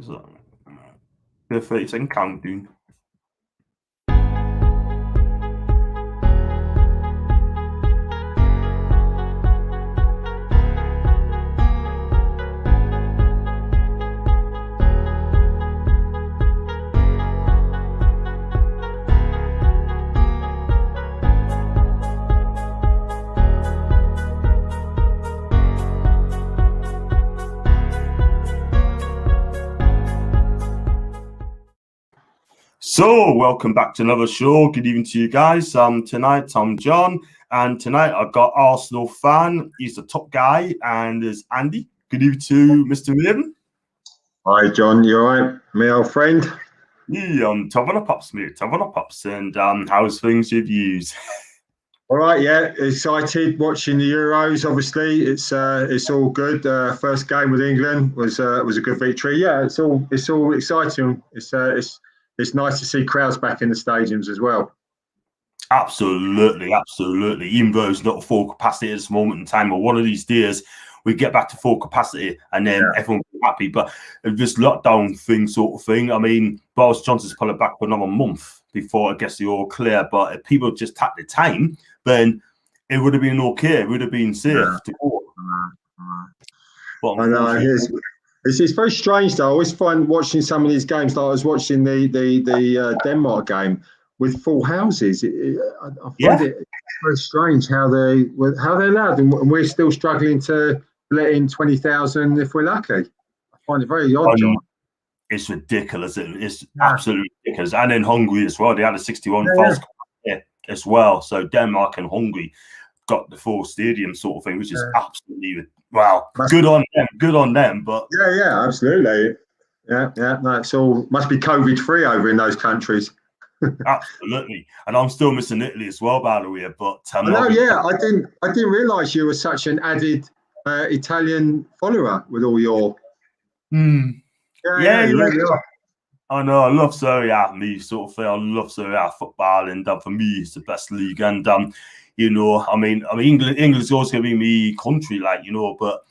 So, the 30-second countdown. So, welcome back to another show. Good evening to you guys. Tonight, I'm John, and tonight I've got Arsenal fan. He's the top guy, and there's Andy. Good evening to Mr. Raven. Hi, John. You all right, my old friend? Yeah, I'm top on the pops, mate. Top on the pops. And how's things with yous? All right, yeah. Excited watching the Euros. Obviously, it's all good. First game with England was a good victory. Yeah, it's all exciting. It's nice to see crowds back in the stadiums as well. Absolutely. Even though it's not full capacity at this moment in time, but one of these days we get back to full capacity and then everyone will be happy. But this lockdown thing, sort of thing, I mean, Boris Johnson's put it back for another month before it gets all clear. But if people just take the time, then it would have been okay. It would have been safe to go. I know. It's very strange though. I always find watching some of these games, like I was watching the Denmark game with full houses. I find it very strange how they're allowed, and we're still struggling to let in 20,000 if we're lucky. I find it very odd, John. It's ridiculous. It's absolutely ridiculous. And in Hungary as well, they had a 61,000 as well. So Denmark and Hungary got the full stadium sort of thing, which is absolutely good on them. But yeah, absolutely. Yeah. No, it's all must be COVID-free over in those countries. Absolutely, and I'm still missing Italy as well, by the way. But I didn't realise you were such an avid Italian follower with all your. Yeah. I know. I love Serie A. Me sort of thing. I love Serie A football, and for me, it's the best league. And you know, I mean, England's always going to be me country, like, you know, but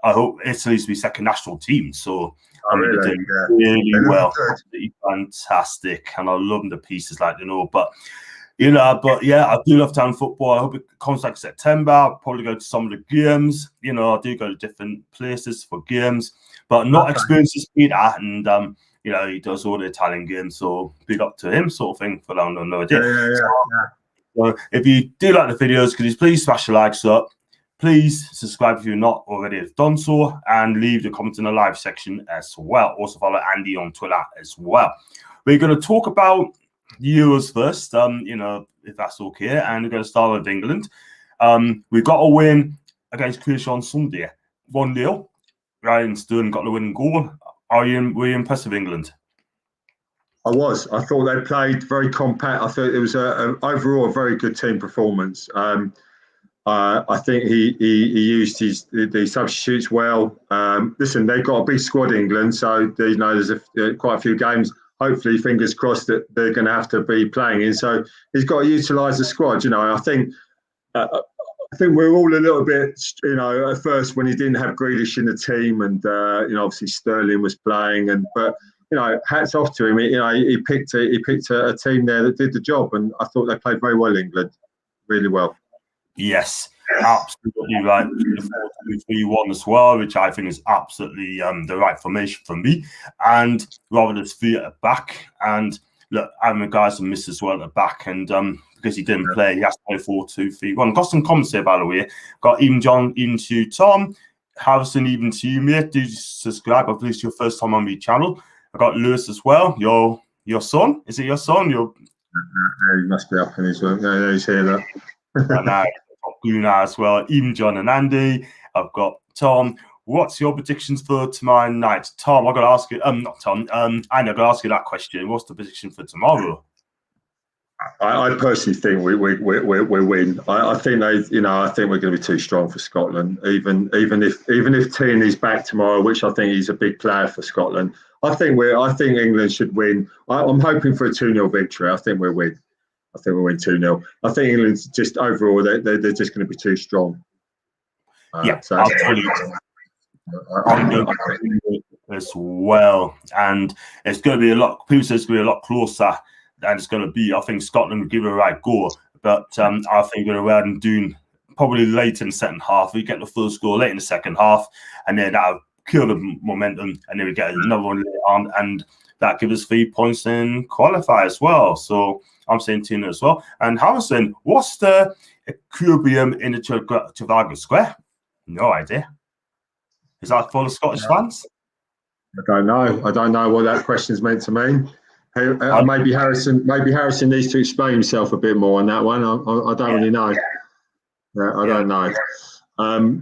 I hope Italy's be second national team. So they're doing really well, absolutely fantastic, and I love them to pieces, like, you know. But I do love town football. I hope it comes like September. I'll probably go to some of the games. You know, I do go to different places for games, but not experiences Peter. And he does all the Italian games, so big up to him, sort of thing. For I don't know. So if you do like the videos, could you please smash the likes up? Please subscribe if you're not already have done so, and leave the comment in the live section as well. Also follow Andy on Twitter as well. We're going to talk about the Euros first, if that's okay, and we're going to start with England. We've got a win against Croatia on Sunday, 1-0. Ryan Stone got the winning goal. Were you impressed with England? I was. I thought they played very compact. I thought it was overall a very good team performance. I think he used the substitutes well. Listen, they've got a big squad, England, so there's quite a few games. Hopefully, fingers crossed, that they're going to have to be playing in. So he's got to utilise the squad. I think we're all a little bit, at first when he didn't have Grealish in the team, and obviously Sterling was playing, but. Hats off to him. He picked a team there that did the job, and I thought they played very well, England, really well. Yes, absolutely right. 4-2-3-1 as well, which I think is absolutely the right formation for me. And rather than 3 at the back, and look, Aaron guys missed as well at the back, and because he didn't play, he has to play 4-2-3-1. Got some comments here, by the way. Got even John, even to Tom, Harrison, even to you, mate. Do subscribe. I believe it's your first time on my channel. I got Lewis as well. Your son? Is it your son? He must be up in his room. No, he's here though. And I've got Guna as well. Even John and Andy. I've got Tom. What's your predictions for tomorrow night? Tom, I've got to ask you. Not Tom. Andy, I've got to ask you that question. What's the prediction for tomorrow? I personally think we win. I think I think we're going to be too strong for Scotland. Even if Tierney's back tomorrow, which I think he's a big player for Scotland. I think England should win. I'm hoping for a 2-0 victory. I think we'll win. I think we'll win 2-0. I think England's just overall they're just going to be too strong. Yeah, I'm going to do it as well, and it's going to be a lot. People say it's going to be a lot closer than it's going to be. I think Scotland will give it a right go, but I think we're going to go out and do probably late in the second half. We get the first goal late in the second half, and then that'll kill the momentum, and then we get another one later on, and that gives us 3 points in qualify as well. So I'm saying 2 as well. And Harrison, what's the equilibrium in the Trafalgar Square? No idea. Is that full of Scottish fans? I don't know what that question is meant to mean. Maybe Harrison needs to explain himself a bit more on that one. I don't really know. I don't know.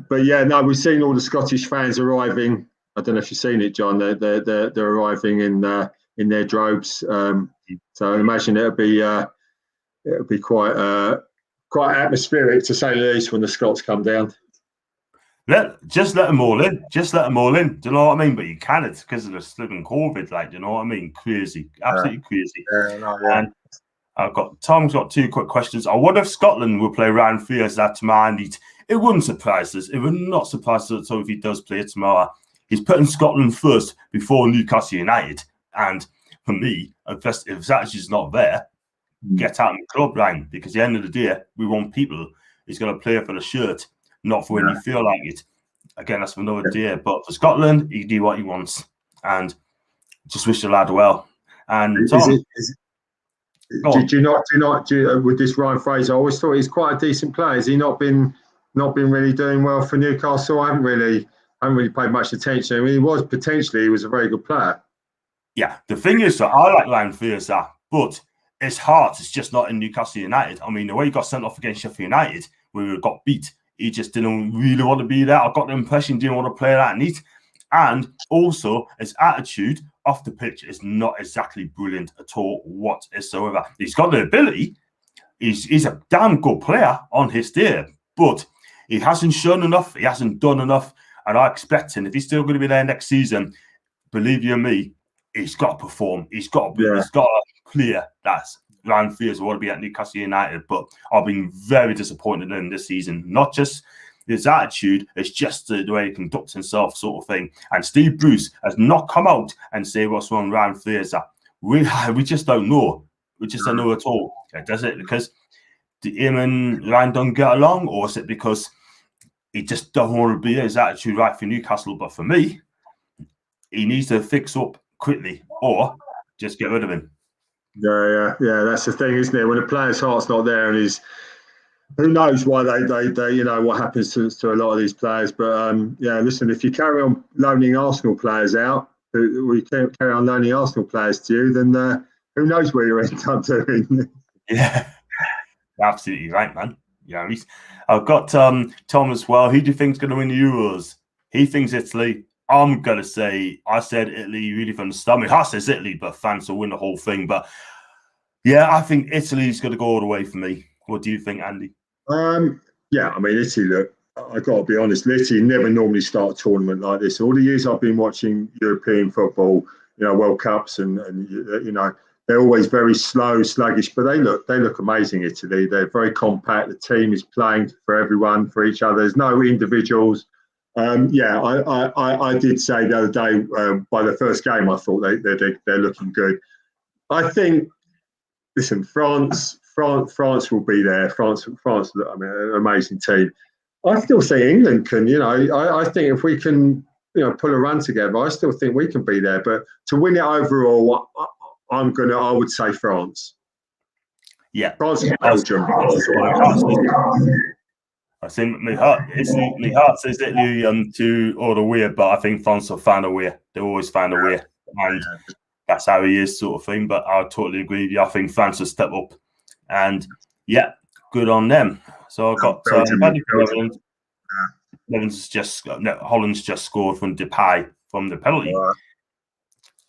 But yeah, no, we've seen all the Scottish fans arriving. I don't know if you've seen it, John. They're arriving in their droves. So I imagine it'll be quite atmospheric, to say the least, when the Scots come down. Just let them all in. Just let them all in. Do you know what I mean? But you can't because of the slipping COVID. Like, do you know what I mean? Crazy, absolutely crazy. And Tom's got 2 quick questions. I wonder if Scotland will play Ryan Fears that tomorrow night. It wouldn't surprise us. It would not surprise us at all if he does play it tomorrow. He's putting Scotland first before Newcastle United. And for me, if Satch's not there, get out of the club, Ryan, because at the end of the day, we want people who's going to play for the shirt, not for when you feel like it. Again, that's for another day. But for Scotland, he can do what he wants. And just wish the lad well. And Tom, do you not with this Ryan Fraser? I always thought he's quite a decent player. Has he not been really doing well for Newcastle? I haven't really paid much attention. I mean, he was a very good player. Yeah, the thing is, I like Ryan Fraser, but his heart is just not in Newcastle United. I mean, the way he got sent off against Sheffield United, where we got beat, he just didn't really want to be there. I got the impression he didn't want to play that neat. And also, his attitude off the pitch is not exactly brilliant at all whatsoever. He's got the ability. He's a damn good player on his day, but he hasn't shown enough. He hasn't done enough. And I expect him, if he's still going to be there next season, believe you me, he's got to perform. He's got to play that's Ryan Fears want to be at Newcastle United, but I've been very disappointed in him this season. Not just his attitude, it's just the way he conducts himself, sort of thing. And Steve Bruce has not come out and say what's wrong with Ryan Fears. We just don't know. We just don't know at all. Does it because him and Ryan don't get along, or is it because he just don't want to be his attitude right for Newcastle? But for me, he needs to fix up quickly or just get rid of him. Yeah. That's the thing, isn't it? When the player's heart's not there, and who knows why they what happens to a lot of these players. But listen, if you carry on loaning Arsenal players out, we can't carry on loaning Arsenal players to you, then who knows where you end up doing? Yeah, absolutely right, man. Yeah, I've got Tom as well. Who do you think's going to win the Euros? He thinks Italy. I'm going to say, I said Italy really from the start. I mean, I says Italy, but France will win the whole thing. But yeah, I think Italy's going to go all the way for me. What do you think, Andy? Yeah, I mean, Italy, look, I've got to be honest, Italy never normally start a tournament like this. All the years I've been watching European football, World Cups and they're always very slow, sluggish, but they look amazing, Italy. They're very compact. The team is playing for everyone, for each other. There's no individuals. I did say the other day by the first game, I thought they're looking good. I think, listen, France will be there. France. I mean, an amazing team. I still think England can. I think if we can, pull a run together, I still think we can be there. But to win it overall, I would say France. Yeah, France and Belgium. I think my heart says Italy to all the way, but I think France will find a way. They always find a way, and that's how he is, sort of thing. But I totally agree with you. I think France will step up, and yeah, good on them. So I've got Holland's just scored from Depay from the penalty.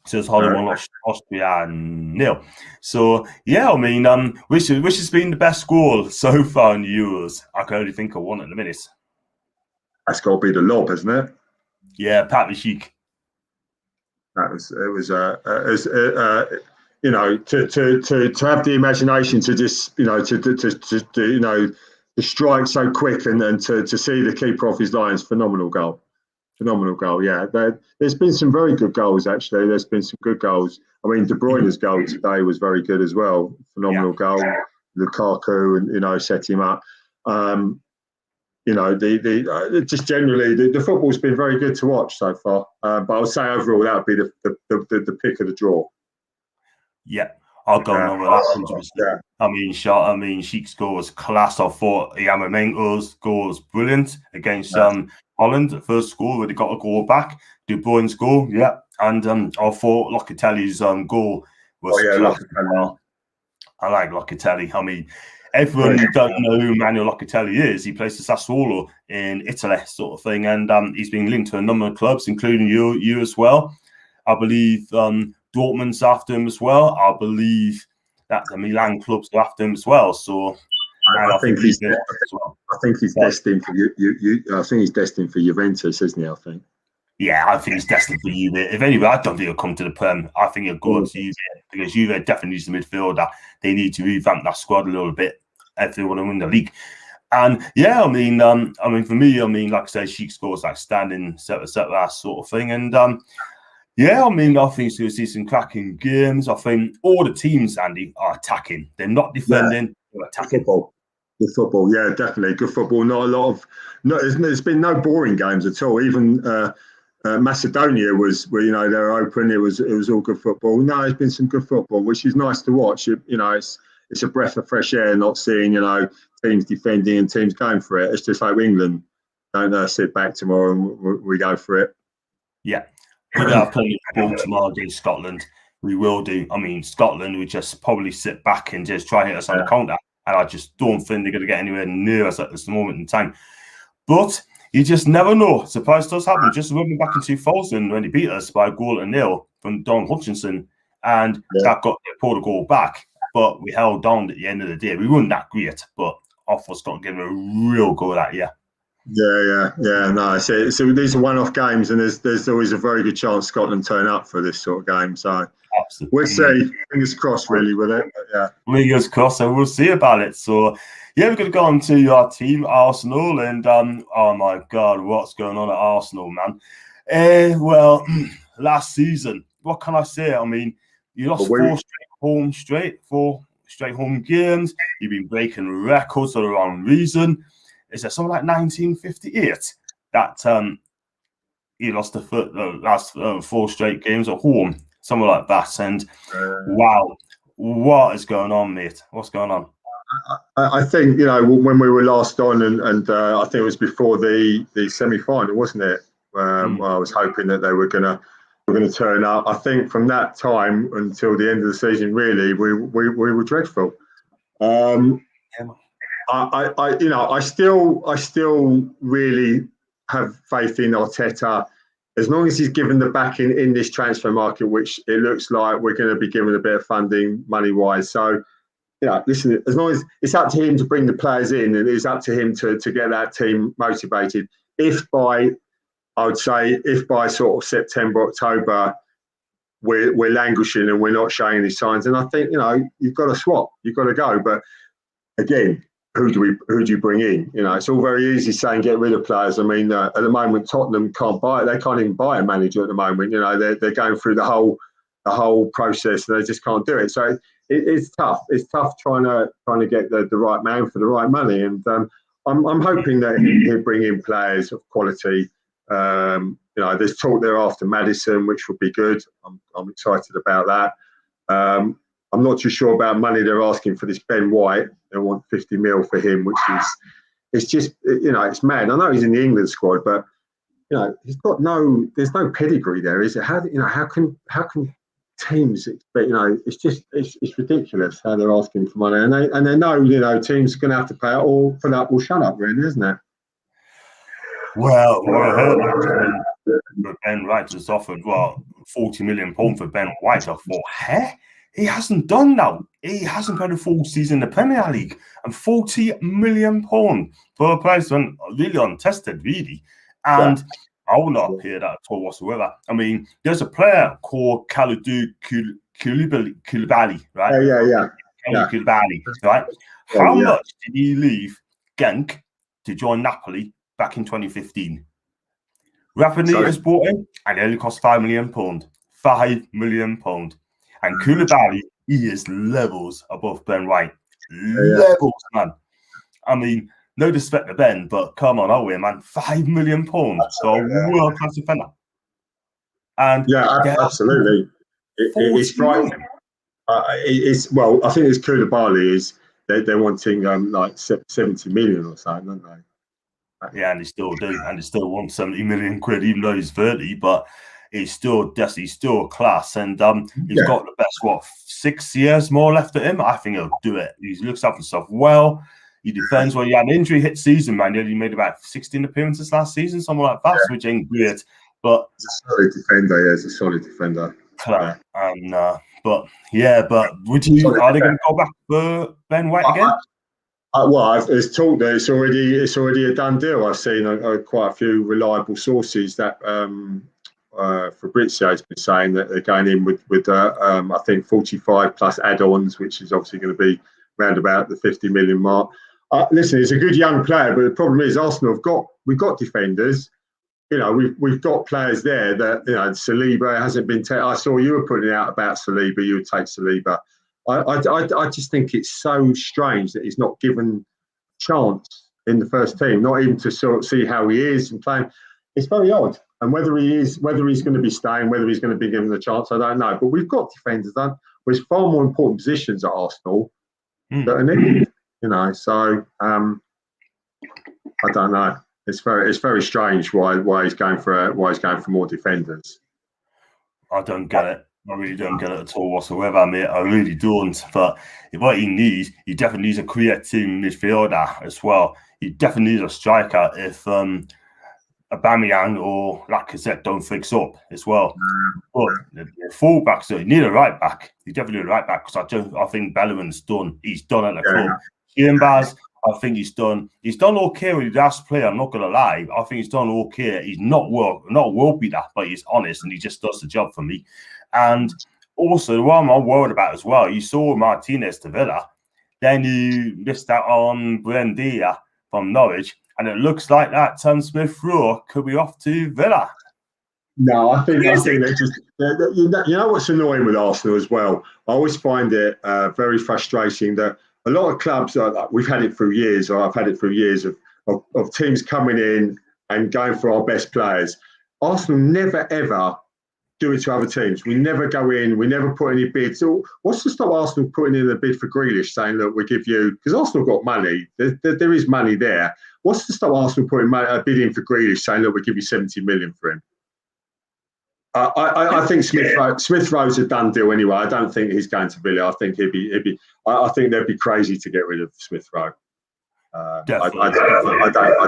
So it's Holland 1, Austria 0. So yeah, I mean, which has been the best goal so far in the Euros? I can only think of one at the minute. That's got to be the lob, isn't it? Yeah, Patrick Schick. To have the imagination to just to strike so quick and to see the keeper off his line is phenomenal goal. Phenomenal goal, yeah. There's been some very good goals, actually. There's been some good goals. I mean, De Bruyne's goal today was very good as well. Phenomenal goal. Lukaku, and set him up. Just generally, the football's been very good to watch so far. But I would say overall that would be the pick of the draw. Yeah, I'll go on with that 100%. Yeah. I mean, Sheik's goal was class. I thought Yamamenko's goal was brilliant against Holland. The first goal where they got a goal back. De Bruyne's goal, yeah. And I thought Locatelli's goal was class. I like Locatelli. I mean, everyone don't know who Manuel Locatelli is. He plays for Sassuolo in Italy, sort of thing. And he's been linked to a number of clubs, including you as well. I believe Dortmund's after him as well. I believe that the Milan clubs are after him as well. So I think he's destined for you. I think he's destined for Juventus, isn't he? I think. Yeah, I think he's destined for Juve. If anyway, I don't think he'll come to the Prem. I think he'll go to Juve because Juve definitely needs a midfielder. They need to revamp that squad a little bit if they want to win the league. And yeah, I mean, for me, like I said, Sheik scores like standing, set that sort of thing. And yeah, I think you're going to see some cracking games. I think all the teams, Andy, are attacking. They're not defending. They're attacking. Good football, yeah, definitely good football. Not a lot of there's been no boring games at all. Even Macedonia was where they're open. It was all good football. No, there's been some good football, which is nice to watch. It's a breath of fresh air not seeing teams defending and teams going for it. It's just like England don't sit back tomorrow and we go for it. Yeah, we're going to have plenty of ball tomorrow against Scotland. We will do. I mean, Scotland would just probably sit back and just try to hit us on the counter. And I just don't think they're going to get anywhere near us at this moment in time. But you just never know. Surprise does happen. Just remember back in 2000 when they beat us by a goal to nil from Don Hutchinson. And that got the pulled a goal back. But we held down at the end of the day. We weren't that great. But Offa's got to give it a real go that year. Yeah. No, so these are one-off games, and there's always a very good chance Scotland turn up for this sort of game. So absolutely, we'll see. Fingers crossed, really, with it. But yeah, fingers crossed, and we'll see about it. So yeah, we're going to go on to our team, Arsenal, and oh my God, what's going on at Arsenal, man? Well, last season, what can I say? I mean, you lost four straight home games. You've been breaking records for the wrong reason. Is there something like 1958 that he lost the last 4 straight games at home, something like that? And wow, what is going on, mate? What's going on? I think when we were last on, and I think it was before the semi-final, wasn't it? Well, I was hoping that they were going to turn up. I think from that time until the end of the season, really, we were dreadful. I still really have faith in Arteta, as long as he's given the backing in this transfer market, which it looks like we're going to be given a bit of funding money-wise. So, listen, as long as it's up to him to bring the players in, and it's up to him to get that team motivated. If by sort of September, October, we're languishing and we're not showing any signs, and I think you've got to swap, you've got to go. But again, who do you bring in? It's all very easy saying get rid of players. I mean, at the moment, Tottenham can't buy it. They can't even buy a manager at the moment. They're going through the whole process. They just can't do it. So it's tough. It's tough trying to get the right man for the right money. And I'm hoping that he'll bring in players of quality. There's talk there after Maddison, which would be good. I'm excited about that. I'm not too sure about money they're asking for this Ben White. They want 50 mil for him, which is, it's just, it's mad. I know he's in the England squad, but there's no pedigree there, is it? How can teams expect? It's ridiculous how they're asking for money, and they know teams are going to have to pay it, or put up or shut up, really, isn't it? Well, what I heard was Ben White just offered £40 million for Ben White. I thought, he hasn't done that. He hasn't played a full season in the Premier League, and £40 million for a price really untested, really. And I will not pay that at all whatsoever. I mean, there's a player called Kalidou Koulibaly, right? Yeah. Koulibaly, right? How much did he leave Genk to join Napoli back in 2015? Rafa So Benitez bought him, and he only cost £5 million. £5 million. And Koulibaly, he is levels above Ben White. Levels, man. I mean, no disrespect to Ben, but come on, oh, man, £5 million for a world-class defender. And absolutely. It's frightening. I think it's Koulibaly is they're wanting like 70 million or something, don't they? Yeah, and they still do, and they still want 70 million quid, even though he's 30. But he's still a class, and he's got the best 6 years more left at him. I think he'll do it. He looks after himself well. He defends well. He had an injury hit season, man. He made about 16 appearances last season, something like that, which ain't great. But he's a solid defender. Yeah, he's a solid defender. And but would you? Are they going to go back for Ben White again? There's talk that it's already a done deal. I've seen quite a few reliable sources that Fabrizio has been saying that they're going in with I think 45 plus add-ons, which is obviously going to be round about the 50 million mark. Listen, he's a good young player, but the problem is Arsenal we've got defenders. You know, we've got players there that, you know, Saliba hasn't been. I saw you were putting out about Saliba. You would take Saliba. I just think it's so strange that he's not given a chance in the first team, not even to sort of see how he is and playing. It's very odd. And whether he's going to be staying, whether he's going to be given the chance, I don't know. But we've got defenders that there's far more important positions at Arsenal that are needed. You know, so I don't know. It's very strange why he's going for more defenders. I don't get it. I really don't get it at all whatsoever, mate. I really don't. But what he needs, he definitely needs a creative midfielder as well. He definitely needs a striker if Aubameyang or Lacazette don't fix up as well. But the fullback, so you need a right back. You definitely need a right back because I think Bellerin's done. He's done at the club. Chambers, I think he's done. He's done okay with his last play. I'm not gonna lie. I think he's done okay. He's not world beater, but he's honest and he just does the job for me. And also, the one I'm worried about as well, you saw Martinez to Villa, then you missed out on Buendia from Norwich, and it looks like that Smith-Rowe could be off to Villa. No, I think they're just. You know what's annoying with Arsenal as well? I always find it very frustrating that a lot of clubs, we've had it for years, or I've had it for years, of teams coming in and going for our best players. Arsenal never, ever do it to other teams. We never go in. We never put any bids. So what's to stop Arsenal putting in a bid for Grealish, saying, look, we give you, because Arsenal got money. There is money there. What's to stop Arsenal putting a bid in for Grealish, saying, look, we give you 70 million for him? I think Smith-Rowe's a done deal anyway. I don't think he's going to Villa. I think I think they'd be crazy to get rid of Smith-Rowe. I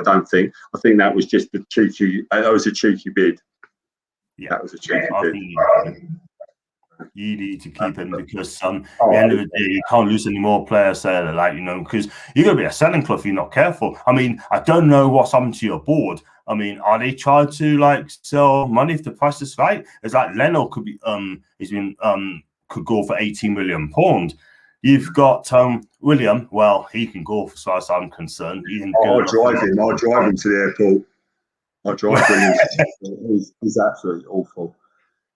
don't think. I think that was just the cheeky. That was a cheeky bid. Yeah, that was a cheeky bid. You need to keep him because at the end of the day, you can't lose any more players there. Because you're going to be a selling club if you're not careful. I mean, I don't know what's happened to your board. I mean, are they trying to sell money if the price is right? It's like Leno could be could go for £18 million. You've got William. Well, he can go as far as I'm concerned. I'll drive him to the airport. I'll drive William. He's absolutely awful.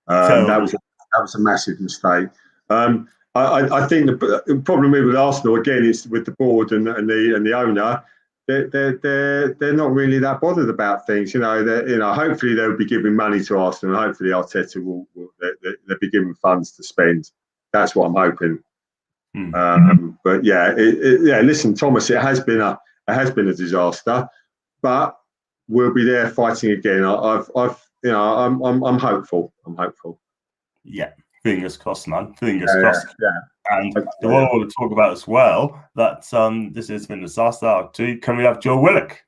That was a massive mistake. I think the problem with Arsenal again is with the board and the owner. They're not really that bothered about things. Hopefully they'll be giving money to Arsenal. And hopefully Arteta they'll be giving funds to spend. That's what I'm hoping. But listen, Thomas, it has been a disaster, but we'll be there fighting again. I'm hopeful. Yeah, fingers crossed, man. Fingers crossed. Yeah. And the one I want to talk about as well, that this has been a disaster too. Can we have Joe Willock?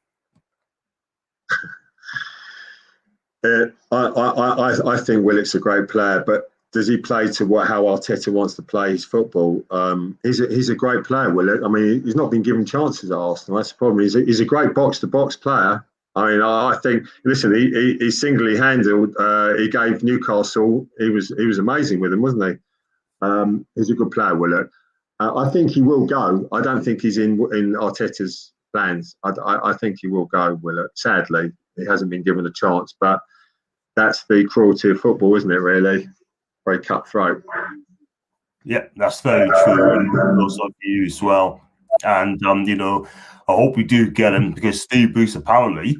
I think Willock's a great player, but does he play to how Arteta wants to play his football? He's a great player, Willock. I mean, he's not been given chances at Arsenal. That's the problem. He's a great box-to-box player. I mean, I think. Listen, he singly handled. He gave Newcastle. He was amazing with them, wasn't he? He's a good player, Willock. I think he will go. I don't think he's in Arteta's plans. I think he will go, Willock. Sadly, he hasn't been given a chance. But that's the cruelty of football, isn't it? Really, very cutthroat. Yeah, that's very true, and also for you as well. And I hope we do get him, because Steve Bruce apparently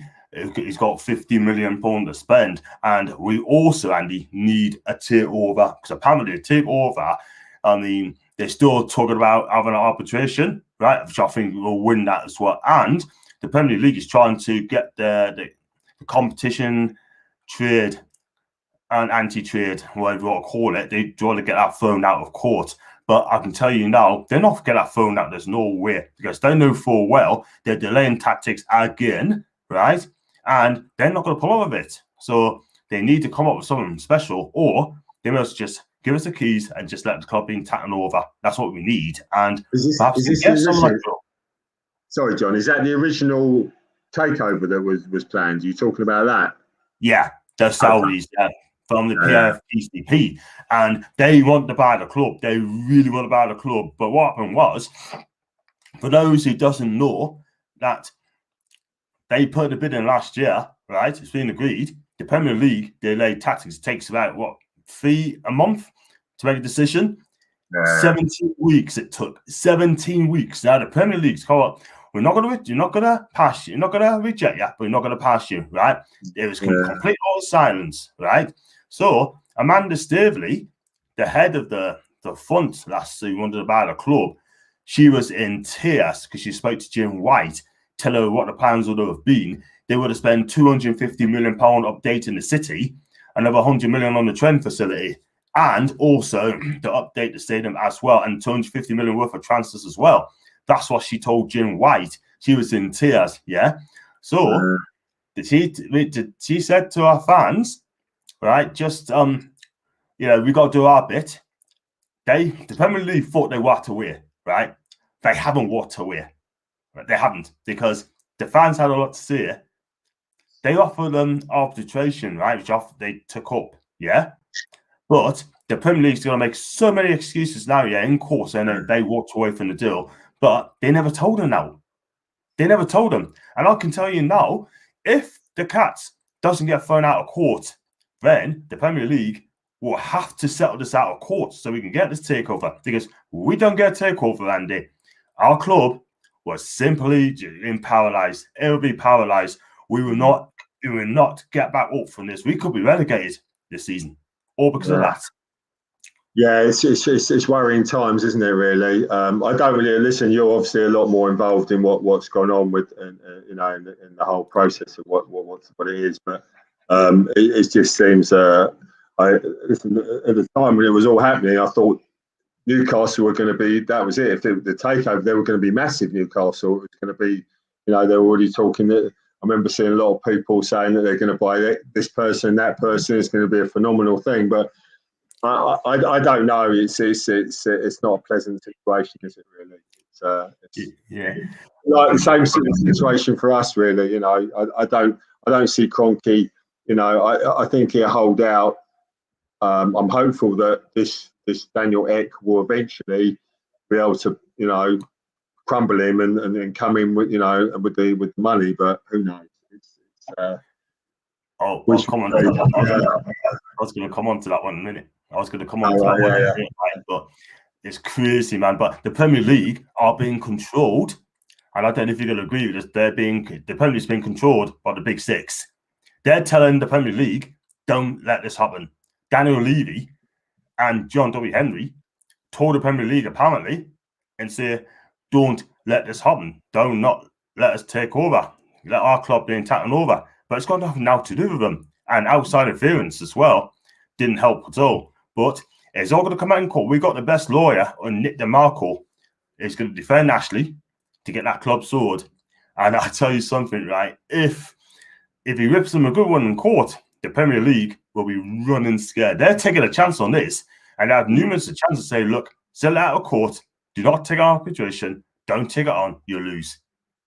he's got £50 million to spend, and we also, Andy, need a takeover, because apparently a takeover. I mean, they're still talking about having an arbitration, right? Which I think will win that as well. And the Premier League is trying to get the competition, trade, and anti-trade, whatever you want to call it. They want to get that thrown out of court. But I can tell you now, they're not going to get that thrown out. There's no way, because they know full well they're delaying tactics again, right? And they're not going to pull out of it. So they need to come up with something special, or they must just give us the keys and just let the club be taken over. That's what we need. And perhaps get someone like Sorry, John, is that the original takeover that was planned? Are you talking about that? Yeah, the Saudis, from the PFPCP, and they want to buy the club. They really want to buy the club. But what happened was, for those who doesn't know, that they put the bid in last year, right? It's been agreed. The Premier League delayed tactics. It takes about 3 months to make a decision. 17 weeks it took. 17 weeks. Now the Premier League's come up. You're not gonna pass you. You're not gonna reject you, but we're not gonna pass you, right? It was complete all silence, right? So Amanda Staveley, the head of the front last who wanted to buy the club, she was in tears because she spoke to Jim White, tell her what the plans would have been. They would have spent £250 million updating the city, another £100 million on the train facility, and also to update the stadium as well, and £250 million worth of transfers as well. That's what she told Jim White. She was in tears, yeah. So she said to our fans, right, just we got to do our bit. The Premier League thought they walked away, right? They haven't walked away. Right? They haven't, because the fans had a lot to say. They offered them arbitration, right, which they took up, yeah. But the Premier League's going to make so many excuses now, in course, and they walked away from the deal. But they never told them now. They never told them. And I can tell you now, if the Cats doesn't get thrown out of court, then the Premier League will have to settle this out of court so we can get this takeover. Because we don't get a takeover, Andy. Our club was simply paralyzed. It will be paralyzed. We will not get back up from this. We could be relegated this season, all because of that. Yeah, it's worrying times, isn't it? Really, I don't really listen. You're obviously a lot more involved in what's going on with, in the whole process of what it is. But it just seems. Listen, at the time when it was all happening, I thought Newcastle were going to be. That was it. If the takeover, they were going to be massive. Newcastle, it was going to be. They were already talking. That I remember seeing a lot of people saying that they're going to buy this person, that person. It's going to be a phenomenal thing, but. I don't know. It's not a pleasant situation, is it? Really, it's like the same situation for us. Really, I don't see Kroenke. I think he'll hold out. I'm hopeful that this Daniel Ek will eventually be able to crumble him and then come in with with money. But who knows? I was going to come on to that one in a minute. But it's crazy, man. But the Premier League are being controlled, and I don't know if you're going to agree with this. The Premier League's being controlled by the Big Six. They're telling the Premier League, "Don't let this happen." Daniel Levy and John W. Henry told the Premier League apparently and say, "Don't let this happen. Don't not let us take over. Let our club be taken over." But it's got nothing now to do with them, and outside interference as well didn't help at all. But it's all going to come out in court. We got the best lawyer on Nick DeMarco. He's going to defend Ashley to get that club sold. And I tell you something, right? If he rips them a good one in court, the Premier League will be running scared. They're taking a chance on this, and they have numerous chances to say, "Look, sell it out of court. Do not take arbitration. Don't take it on. You lose."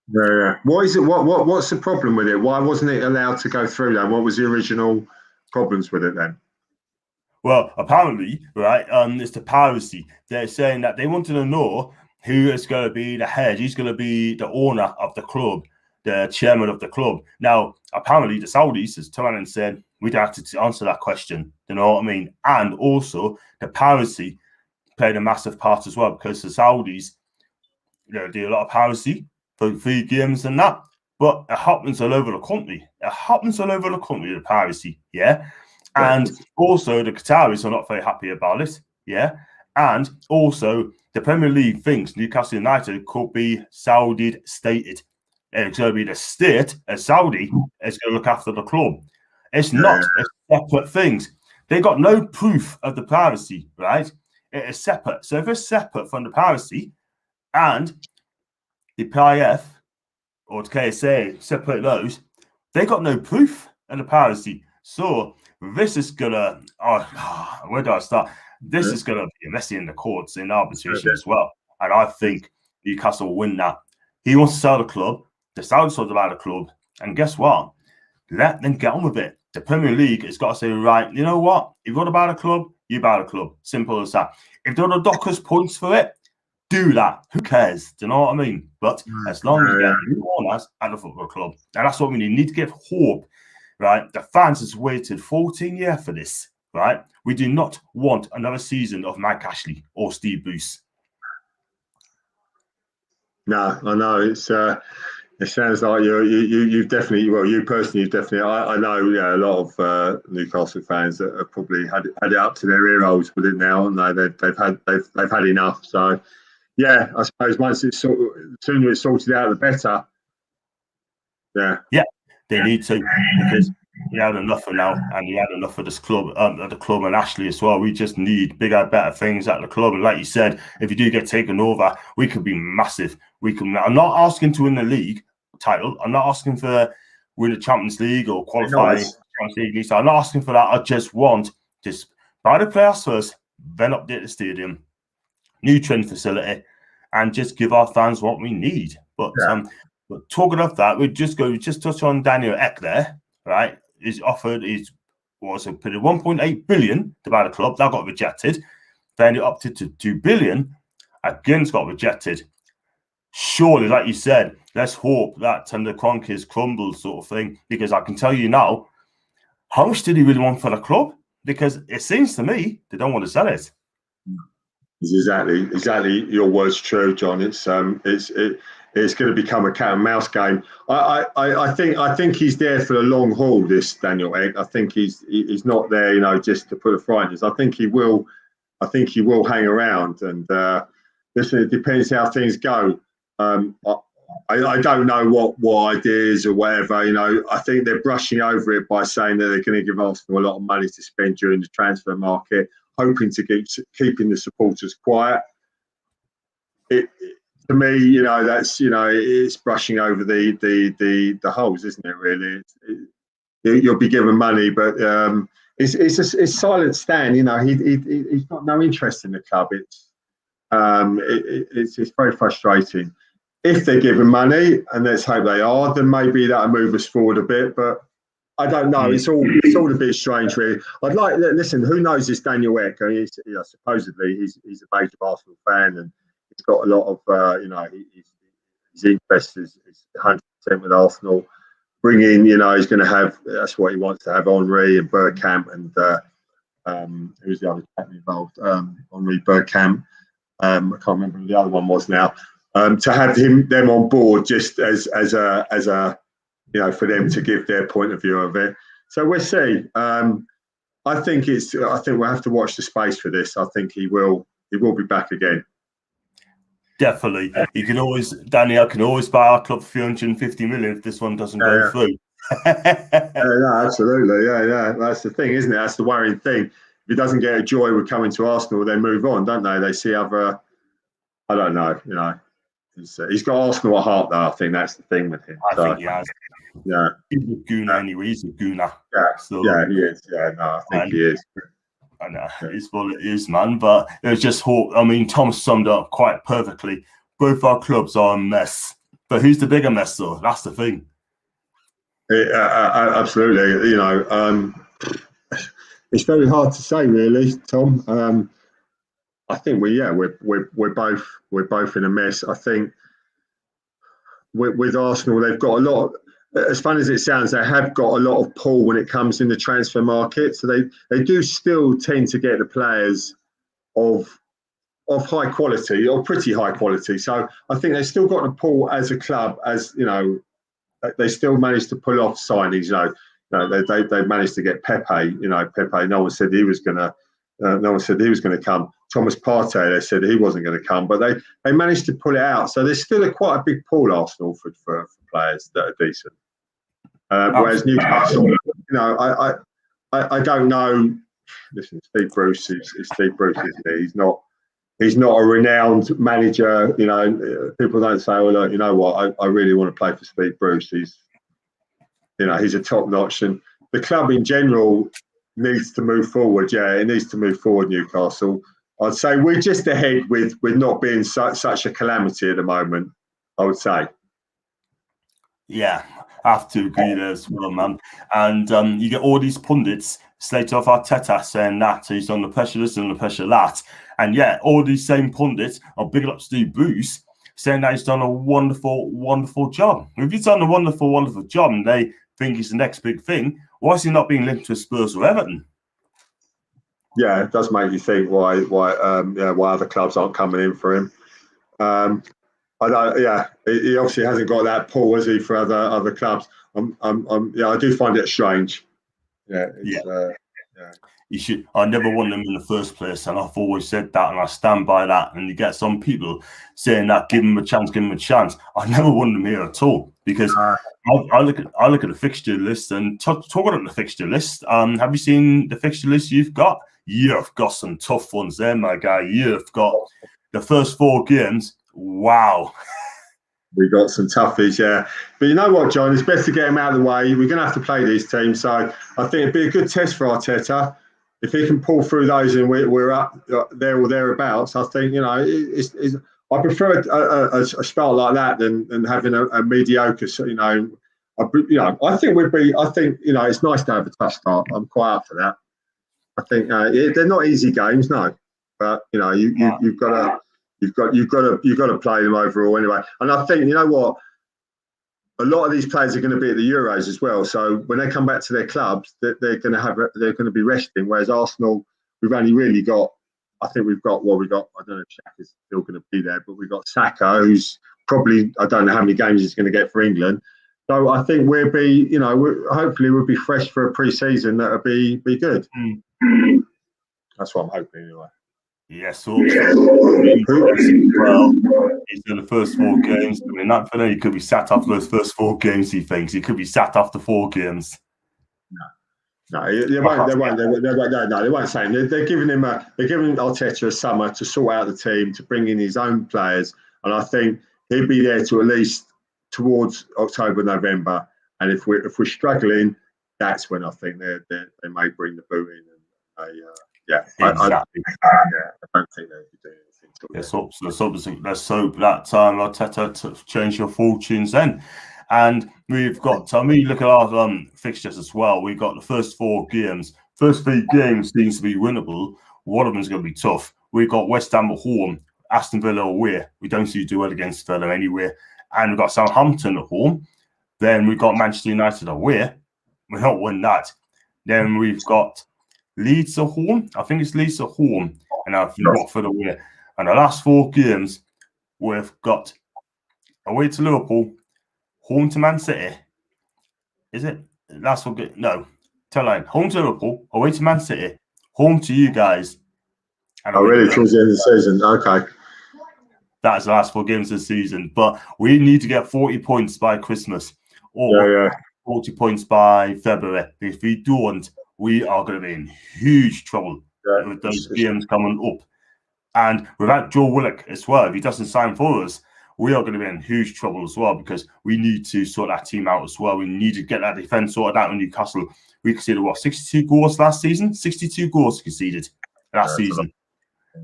Yeah. What is it? What's the problem with it? Why wasn't it allowed to go through then? What was the original problems with it then? Well, apparently, right, it's the piracy. They're saying that they wanted to know who is going to be the head, who's going to be the owner of the club. the chairman of the club. Now, apparently, the Saudis has turned and said, we'd have to answer that question. You know what I mean? And also, the piracy played a massive part as well, because the Saudis, do a lot of piracy for free games and that. But it happens all over the country. It happens all over the country, the piracy, yeah? And also, the Qataris are not very happy about it, yeah? And also, the Premier League thinks Newcastle United could be Saudi-stated. It's going to be the state, a Saudi, is going to look after the club. It's not a separate thing. They got no proof of the piracy, right? It is separate. So if it's separate from the piracy and the PIF or the KSA separate those, they got no proof of the piracy. So this is going to, where do I start? This is going to be messy in the courts, in arbitration as well. And I think Newcastle will win that. He wants to sell the club. The Saudis want to buy the club. And guess what? Let them get on with it. The Premier League has got to say, right, you know what? If you want to buy the club, you buy the club. Simple as that. If there are Dockers points for it, do that. Who cares? Do you know what I mean? But as long as you get new owners at the football club, and that's what we need. We need to give hope, right? The fans has waited 14 years for this, right? We do not want another season of Mike Ashley or Steve Bruce. No, I know it's. It sounds like you've definitely, well, you personally, you've definitely. I know, a lot of Newcastle fans that have probably had it up to their ear holes with it now, and they've had enough. So, yeah, I suppose once it's sooner it's sorted out, the better. Yeah, they need to, because he had enough for now, and he had enough of this club, the club and Ashley as well. We just need bigger, better things at the club. And like you said, if you do get taken over, we could be massive. I'm not asking to win the league title. I'm not asking for win the Champions League or qualify Champions League. So I'm not asking for that. I just want buy the players first, then update the stadium, new training facility, and just give our fans what we need. But talking of that, we just touch on Daniel Ek there, right? He's offered put 1.8 billion to buy the club. That got rejected. Then he opted to 2 billion. Again, got rejected. Surely, like you said, let's hope that the Kroenkes crumble sort of thing, because I can tell you now, how much did he really want for the club? Because it seems to me they don't want to sell it. Exactly. Your words true, John. It's going to become a cat and mouse game. I think he's there for the long haul. This Daniel Ek. I think he's not there, just to put a fright in us. I think he will hang around. And listen, it depends how things go. I don't know what ideas or whatever. I think they're brushing over it by saying that they're going to give Arsenal a lot of money to spend during the transfer market, hoping to keeping the supporters quiet. To me, that's it's brushing over the holes, isn't it? Really, you'll be given money, but it's silent stand. He's got no interest in the club. It's very frustrating. If they're given money, and let's hope they are, then maybe that'll move us forward a bit. But I don't know. It's all a bit strange, really. Listen. Who knows this Daniel Ek? I mean, supposedly he's a major Arsenal fan, and he's got a lot of his interest is 100% with Arsenal. Bring in, he's going to have. That's what he wants to have. Henry and Bergkamp and who's the other chap involved? Henry Bergkamp. I can't remember who the other one was now. To have them on board just as a for them to give their point of view of it. So we'll see. I think we'll have to watch the space for this. I think he will be back again. Definitely. Daniel can always buy our club for 350 million if this one doesn't go through. Absolutely. Yeah. That's the thing, isn't it? That's the worrying thing. If he doesn't get a joy with coming to Arsenal, they move on, don't they? They see other. I don't know. He's got Arsenal at heart, though. I think that's the thing with him. I think he has. Yeah. He's a gooner anyway. He's a gooner. Yeah, he is. Yeah, no, I think he is. I know. It's what it is, man. But it was just hope. I mean, Tom summed up quite perfectly. Both our clubs are a mess. But who's the bigger mess, though? That's the thing. Absolutely. It's very hard to say, really, Tom. I think we're both in a mess. I think with Arsenal, they've got a lot. As fun as it sounds, they have got a lot of pull when it comes in the transfer market. So they do still tend to get the players of high quality or pretty high quality. So I think they've still got the pull as a club, as you know, they still managed to pull off signings. They managed to get Pepe. Pepe. No one said he was gonna. No one said he was going to come. Thomas Partey, they said he wasn't going to come, but they managed to pull it out. So there's still quite a big pool, Arsenal, for players that are decent. Whereas Newcastle, I don't know. Listen, Steve Bruce is Steve Bruce, isn't he? He's not a renowned manager. People don't say, "Well, look, you know what? I really want to play for Steve Bruce." He's a top notch, and the club in general needs to move forward. Yeah, it needs to move forward, Newcastle. I'd say we're just ahead with not being such a calamity at the moment, I would say. Yeah, I have to agree there as well, man. And you get all these pundits slated off Arteta saying that he's on the pressure this and the pressure that. And yeah, all these same pundits are big up Steve Bruce saying that he's done a wonderful, wonderful job. If he's done a wonderful, wonderful job and they think he's the next big thing, why is he not being linked to Spurs or Everton? Yeah, it does make you think why other clubs aren't coming in for him. I don't. Yeah, he obviously hasn't got that pull, has he, for other clubs? I do find it strange. Yeah. You should. I never wanted him in the first place, and I've always said that, and I stand by that. And you get some people saying that, give him a chance, give him a chance. I never wanted him here at all because I look at the fixture list and talking about the fixture list. Have you seen the fixture list you've got? You've got some tough ones there, my guy. You've got the first 4 games. Wow. We got some toughies, yeah. But you know what, John? It's best to get them out of the way. We're going to have to play these teams, so I think it'd be a good test for Arteta. If he can pull through those and we're up there or thereabouts, I think I prefer a spell like that than having a mediocre. I think we'd be. I think it's nice to have a tough start. I'm quite up for that. I think they're not easy games, no, but you've got to play them overall anyway. And I think what. A lot of these players are going to be at the Euros as well. So when they come back to their clubs, they're going to be resting. Whereas Arsenal, we've only really got. I think we've got. I don't know if Xhaka's still going to be there, but we've got Saka, who's probably. I don't know how many games he's going to get for England. So I think we'll be. Hopefully we'll be fresh for a pre-season that'll be good. That's what I'm hoping anyway. Yes, well, he's done the first 4 games. I mean, that for now, he could be sat after those first 4 games. He thinks he could be sat after 4 games. No, they won't. They won't say him. They're giving Arteta a summer to sort out the team, to bring in his own players, and I think he'll be there to at least towards October, November. And if we're struggling, that's when I think they may bring the boot in. And Exactly. I don't think they could do anything. Let's hope that Arteta to change your fortunes then. And we've got, look at our fixtures as well. We've got the first 4 games. First 3 games seems to be winnable. One of them is going to be tough. We've got West Ham at home, Aston Villa away. We don't see you do well against Villa anyway. And we've got Southampton at home. Then we've got Manchester United away. We don't win that. Then we've got Leeds at home. I think it's Leeds at home. And I've Watford away. And the last 4 games, we've got away to Liverpool, home to Man City. Is it? Last 4 games? No. Tell line. Home to Liverpool, away to Man City, home to you guys. And really? Towards the end of the season? Okay. That's the last 4 games of the season. But we need to get 40 points by Christmas. Or 40 points by February. If we don't, we are going to be in huge trouble with those games coming up. And without Joe Willock as well, if he doesn't sign for us, we are going to be in huge trouble as well because we need to sort that team out as well. We need to get that defence sorted out in Newcastle. We conceded, 62 goals last season? 62 goals conceded last season.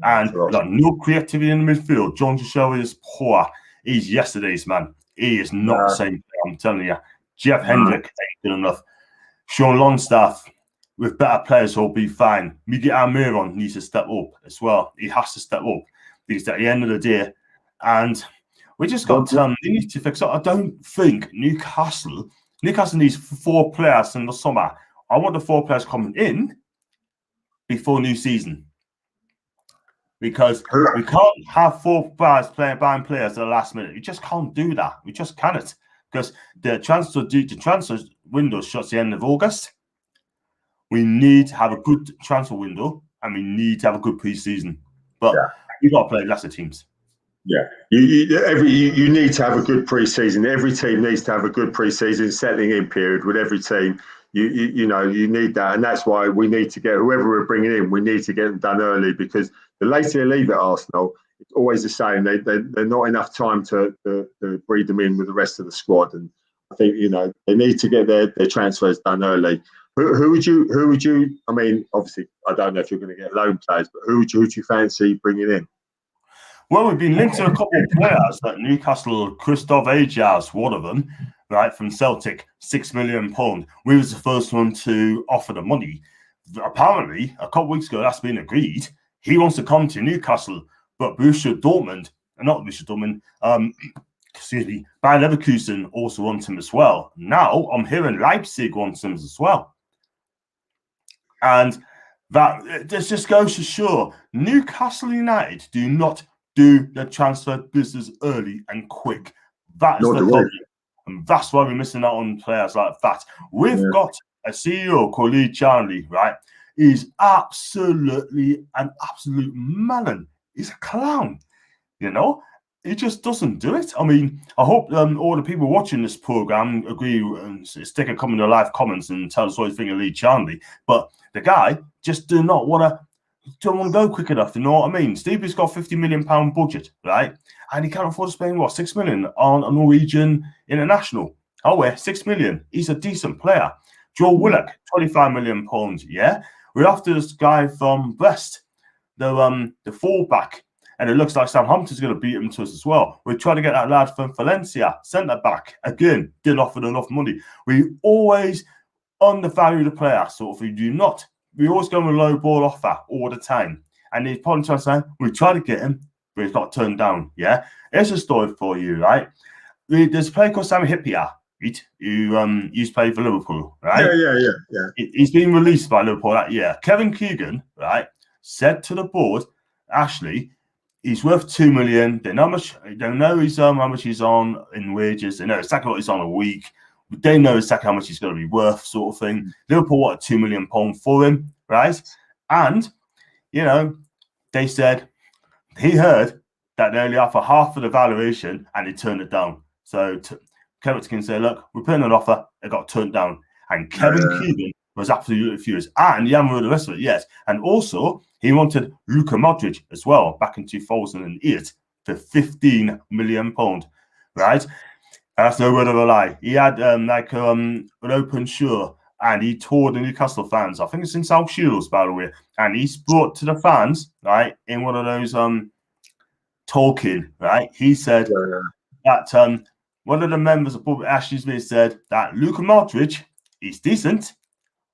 And we've got no creativity in the midfield. John Joshua is poor. He's yesterday's man. He is not the same player, I'm telling you. Jeff Hendrick ain't good enough. Sean Longstaff, with better players, will be fine. Miguel Almiron needs to step up as well. He has to step up because at the end of the day, and We just got they need to fix it. I don't think Newcastle needs 4 players in the summer. I want the 4 players coming in before new season. Because we can't have 4 players buying players at the last minute. We just can't do that. We just cannot. Because the transfer window shuts the end of August. We need to have a good transfer window and we need to have a good pre-season. But we've got to play lesser teams. Yeah, you need to have a good pre-season. Every team needs to have a good pre-season settling in period with every team. You know, you need that, and that's why we need to get whoever we're bringing in. We need to get them done early, because the later they leave at Arsenal, it's always the same. They're not enough time to breed them in with the rest of the squad. And I think, you know, they need to get their transfers done early. Who would you? I mean, obviously, I don't know if you're going to get loan players, but who would you fancy bringing in? Well, we've been linked to a couple of players at Newcastle. Christoph Ajas, one of them, right, from Celtic, £6 million. We was the first one to offer the money. Apparently, a couple of weeks ago, that's been agreed. He wants to come to Newcastle, but Bayer Leverkusen also wants him as well. Now, I'm hearing Leipzig wants him as well. And that this just goes to show Newcastle United do not do the transfer business early and quick. That is the problem. And that's why we're missing out on players like that. We've got a CEO called Lee Charnley, right? He's absolutely an absolute melon. He's a clown, you know? He just doesn't do it. I mean, I hope all the people watching this program agree and stick a comment in the live comments and tell us what you think of Lee Charnley. But the guy just don't want to go quick enough. You know what I mean? Stevie's got £50 million budget, right? And he can't afford to spend £6 million on a Norwegian international. Oh, well, £6 million. He's a decent player. Joe Willock, £25 million. Yeah, we're after this guy from Brest, the fullback. And it looks like Southampton's going to beat him to us as well. We're trying to get that lad from Valencia, centre-back. Again, didn't offer enough money. We always undervalue the player. So if we do not, we always go with a low ball offer all the time. And he's probably trying to say, we try to get him, but he's got turned down. Yeah? Here's a story for you, right? There's a player called Sam Hippier, right, who used to play for Liverpool, right? Yeah. He's been released by Liverpool that year. Kevin Keegan, right, said to the board, Ashley, he's worth $2 million. They don't know how much he's on in wages. They know exactly what he's on a week. They know exactly how much he's going to be worth, sort of thing. Liverpool wanted £2 million for him, right? And, you know, they said he heard that they only offer half of the valuation and he turned it down. So Kevin can say, look, we're putting an offer. It got turned down. And Kevin Keegan was absolutely furious. And he hadn't heard the rest of it yet. And also, he wanted Luka Modric as well back in 2008 for £15 million, right? That's no word of a lie. He had an open show and he toured the Newcastle fans. I think it's in South Shields, by the way. And he brought to the fans, right, in one of those talking, right? He said that one of the members of Public Ashley's said that Luka Modric is decent,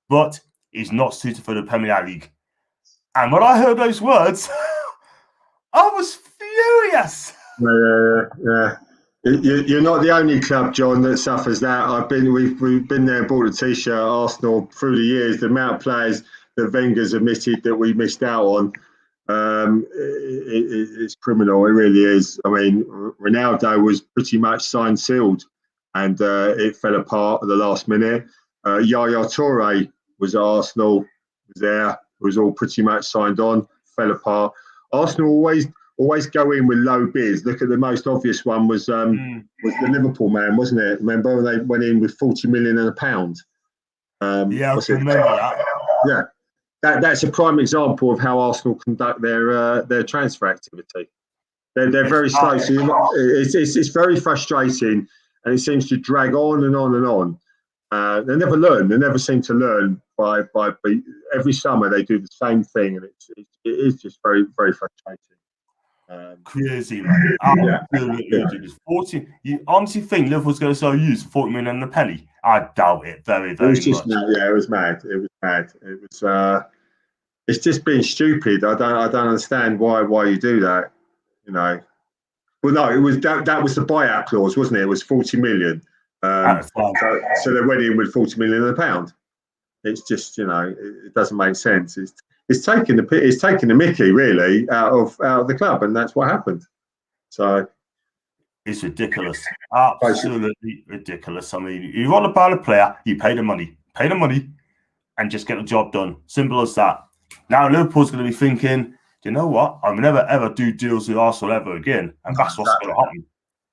but he's not suited for the Premier League. And when I heard those words, I was furious. Yeah. You're not the only club, John, that suffers that. We've been there and bought a T-shirt, Arsenal, through the years. The amount of players that Wenger's admitted that we missed out on, it's criminal. It really is. I mean, Ronaldo was pretty much signed sealed, and it fell apart at the last minute. Yaya Toure was at Arsenal, was there, was all pretty much signed on, fell apart. Arsenal always go in with low bids. Look at the most obvious one was the Liverpool man, wasn't it? Remember when they went in with £40 million and £1? Yeah, I remember that. Yeah, that's a prime example of how Arsenal conduct their transfer activity. They're very slow. So it's very frustrating, and it seems to drag on and on and on. They never learn. They never seem to learn. By every summer they do the same thing, and it is just very, very frustrating. Crazy, man. Absolutely. 40. You honestly think Liverpool's going to sell you for 40 million and a penny? I doubt it very, very much. It was mad. It was mad. It was. It's just being stupid. I don't understand why you do that. You know. Well, no, it was that was the buyout clause, wasn't it? It was 40 million. So they went in with 40 million in a pound. It's just, it doesn't make sense. It's taking the Mickey really out of the club, and that's what happened. So it's ridiculous, absolutely ridiculous. I mean, you want to buy a player, you pay the money, and just get the job done. Simple as that. Now Liverpool's going to be thinking, you know what? I'll never ever do deals with Arsenal ever again, and that's what's going to happen.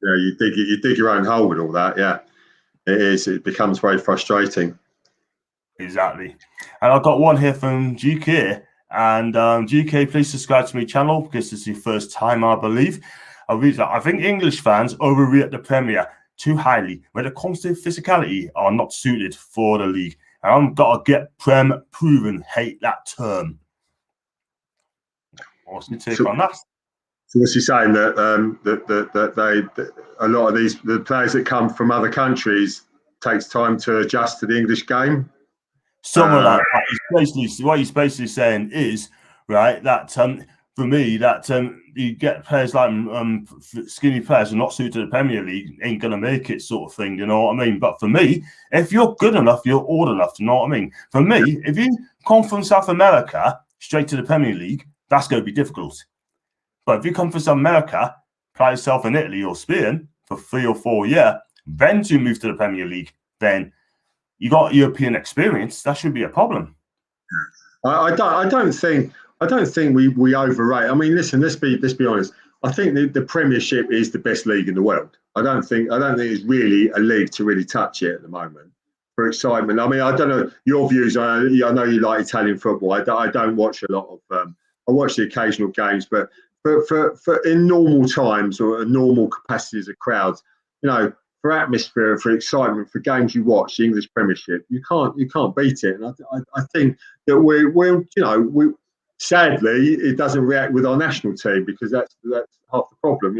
Yeah, you dig your own hole with all that. Yeah, it is. It becomes very frustrating. Exactly. And I've got one here from GK. And GK, please subscribe to my channel because this is your first time, I believe. I think English fans overrate the Premier too highly when it comes to physicality are not suited for the league. And I've got to get Prem proven. Hate that term. What's your take on that? So what's he saying that a lot of the players that come from other countries takes time to adjust to the English game? Someone like that. What he's basically saying is right that for me that you get players like skinny players who are not suited to the Premier League ain't gonna make it, sort of thing. You know what I mean? But for me, if you're good enough, you're old enough. You know what I mean? For me, if you come from South America straight to the Premier League, that's going to be difficult. But if you come from South America, play yourself in Italy or Spain for 3 or 4 years, then to move to the Premier League, then you got European experience. That should be a problem. I don't think we overrate. I mean, listen, let's be honest. I think the Premiership is the best league in the world. I don't think it's really a league to really touch it at the moment for excitement. I mean, I don't know your views. I know you like Italian football. I don't watch a lot of. I watch the occasional games, but for in normal times or normal capacities of crowds, for atmosphere, for excitement, for games you watch, the English Premiership, you can't beat it. And I think that we sadly it doesn't react with our national team because that's half the problem.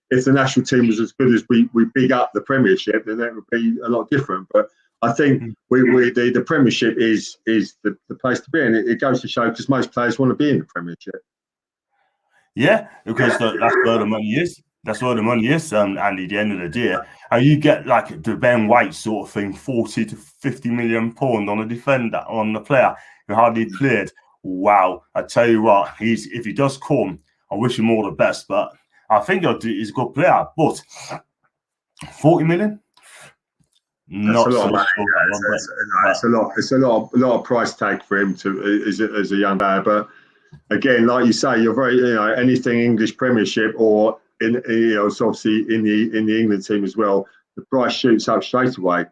If the national team was as good as we big up the Premiership, then that would be a lot different. But I think the Premiership is the place to be, and it goes to show because most players want to be in the Premiership. Yeah, because that's where the money is. That's where the money is, Andy, at the end of the day. And you get like the Ben White sort of thing, 40 to 50 million pound on a defender, on the player who hardly played. Wow. I tell you what, if he does come, I wish him all the best. But I think he's a good player. But 40 million? Not a lot of money. It's a lot of price tag for him as a young player. But again, like you say, you're very anything English Premiership or it's obviously in the England team as well. The price shoots up straight away.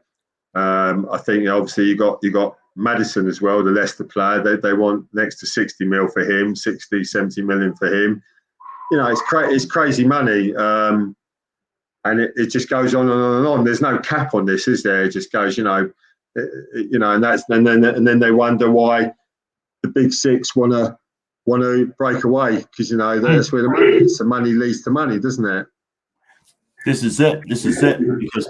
I think obviously you got Maddison as well, the Leicester player. They want next to 60 mil for him, 60, 70 million for him. It's crazy money. And it just goes on and on and on. There's no cap on this, is there? It just goes, and then they wonder why the big six want to break away because that's where the money is. The money leads to money, doesn't it? This is it. Because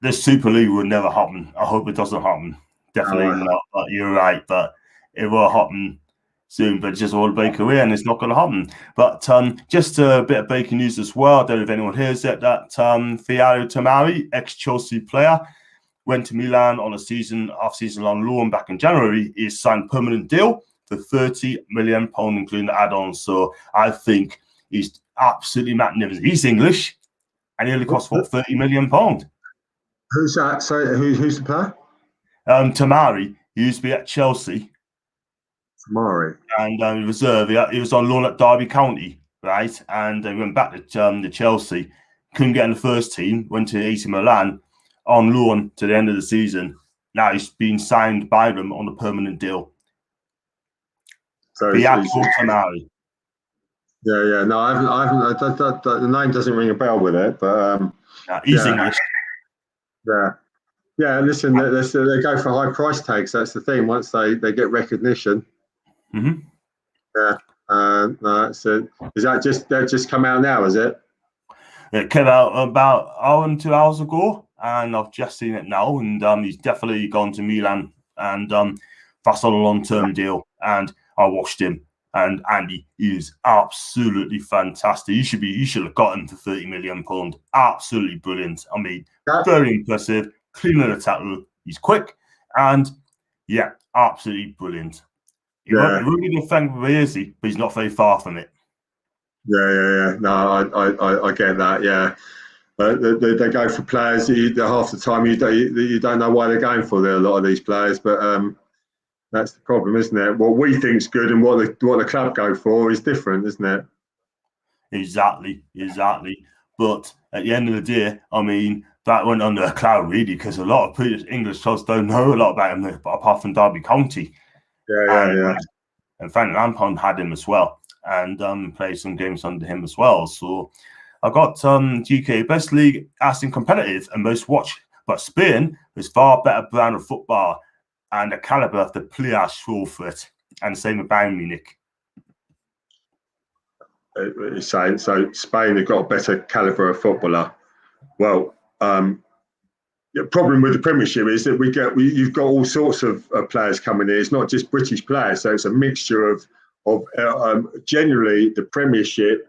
this Super League will never happen. I hope it doesn't happen. Definitely not. But you're right. But it will happen soon. But just all break away, and it's not going to happen. But just a bit of breaking news as well. I don't know if anyone hears it. That Fiallo Tamari, ex-Chelsea player, went to Milan on a off-season on loan back in January. He signed a permanent deal for £30 million, including the add-ons. So I think he's absolutely magnificent. He's English, and he only costs £30 million. Who's that? So who's the player? Tamari. He used to be at Chelsea. Tamari. And reserve. He was on loan at Derby County, right? And he went back to Chelsea. Couldn't get in the first team. Went to AC Milan on loan to the end of the season. Now he's been signed by them on a permanent deal. So Tamari. Yeah. No, I haven't. The name doesn't ring a bell with it, but he's English. Yeah. Listen, they go for high price tags. That's the thing. Once they get recognition. Mm-hmm. Yeah. No. So is that just come out now? Is it? It came out about an hour and 2 hours ago, and I've just seen it now. And he's definitely gone to Milan, and that's on a long-term deal. And I watched him. And Andy is absolutely fantastic. You should have got him for £30 million. Absolutely brilliant. I mean, very impressive. Clean the tackle. He's quick. And yeah, absolutely brilliant. He won't be the thing for Beasley, but he's not very far from it. Yeah. No, I get that. Yeah. They go for players half the time you don't know why they're going for. There, a lot of these players, but that's the problem, isn't it? What we think's good and what the club go for is different, isn't it? Exactly. But at the end of the day, I mean, that went under a cloud really, because a lot of previous English clubs don't know a lot about him, apart from Derby County. Yeah. And Frank Lampard had him as well, and played some games under him as well. So I got GK best league as in competitive and most watched, but Spain is far better brand of football and the caliber of the players show for it, and the same with Bayern Munich. So Spain have got a better caliber of footballer. Well, the problem with the Premiership is that you've got all sorts of players coming in. It's not just British players, so it's a mixture of generally the Premiership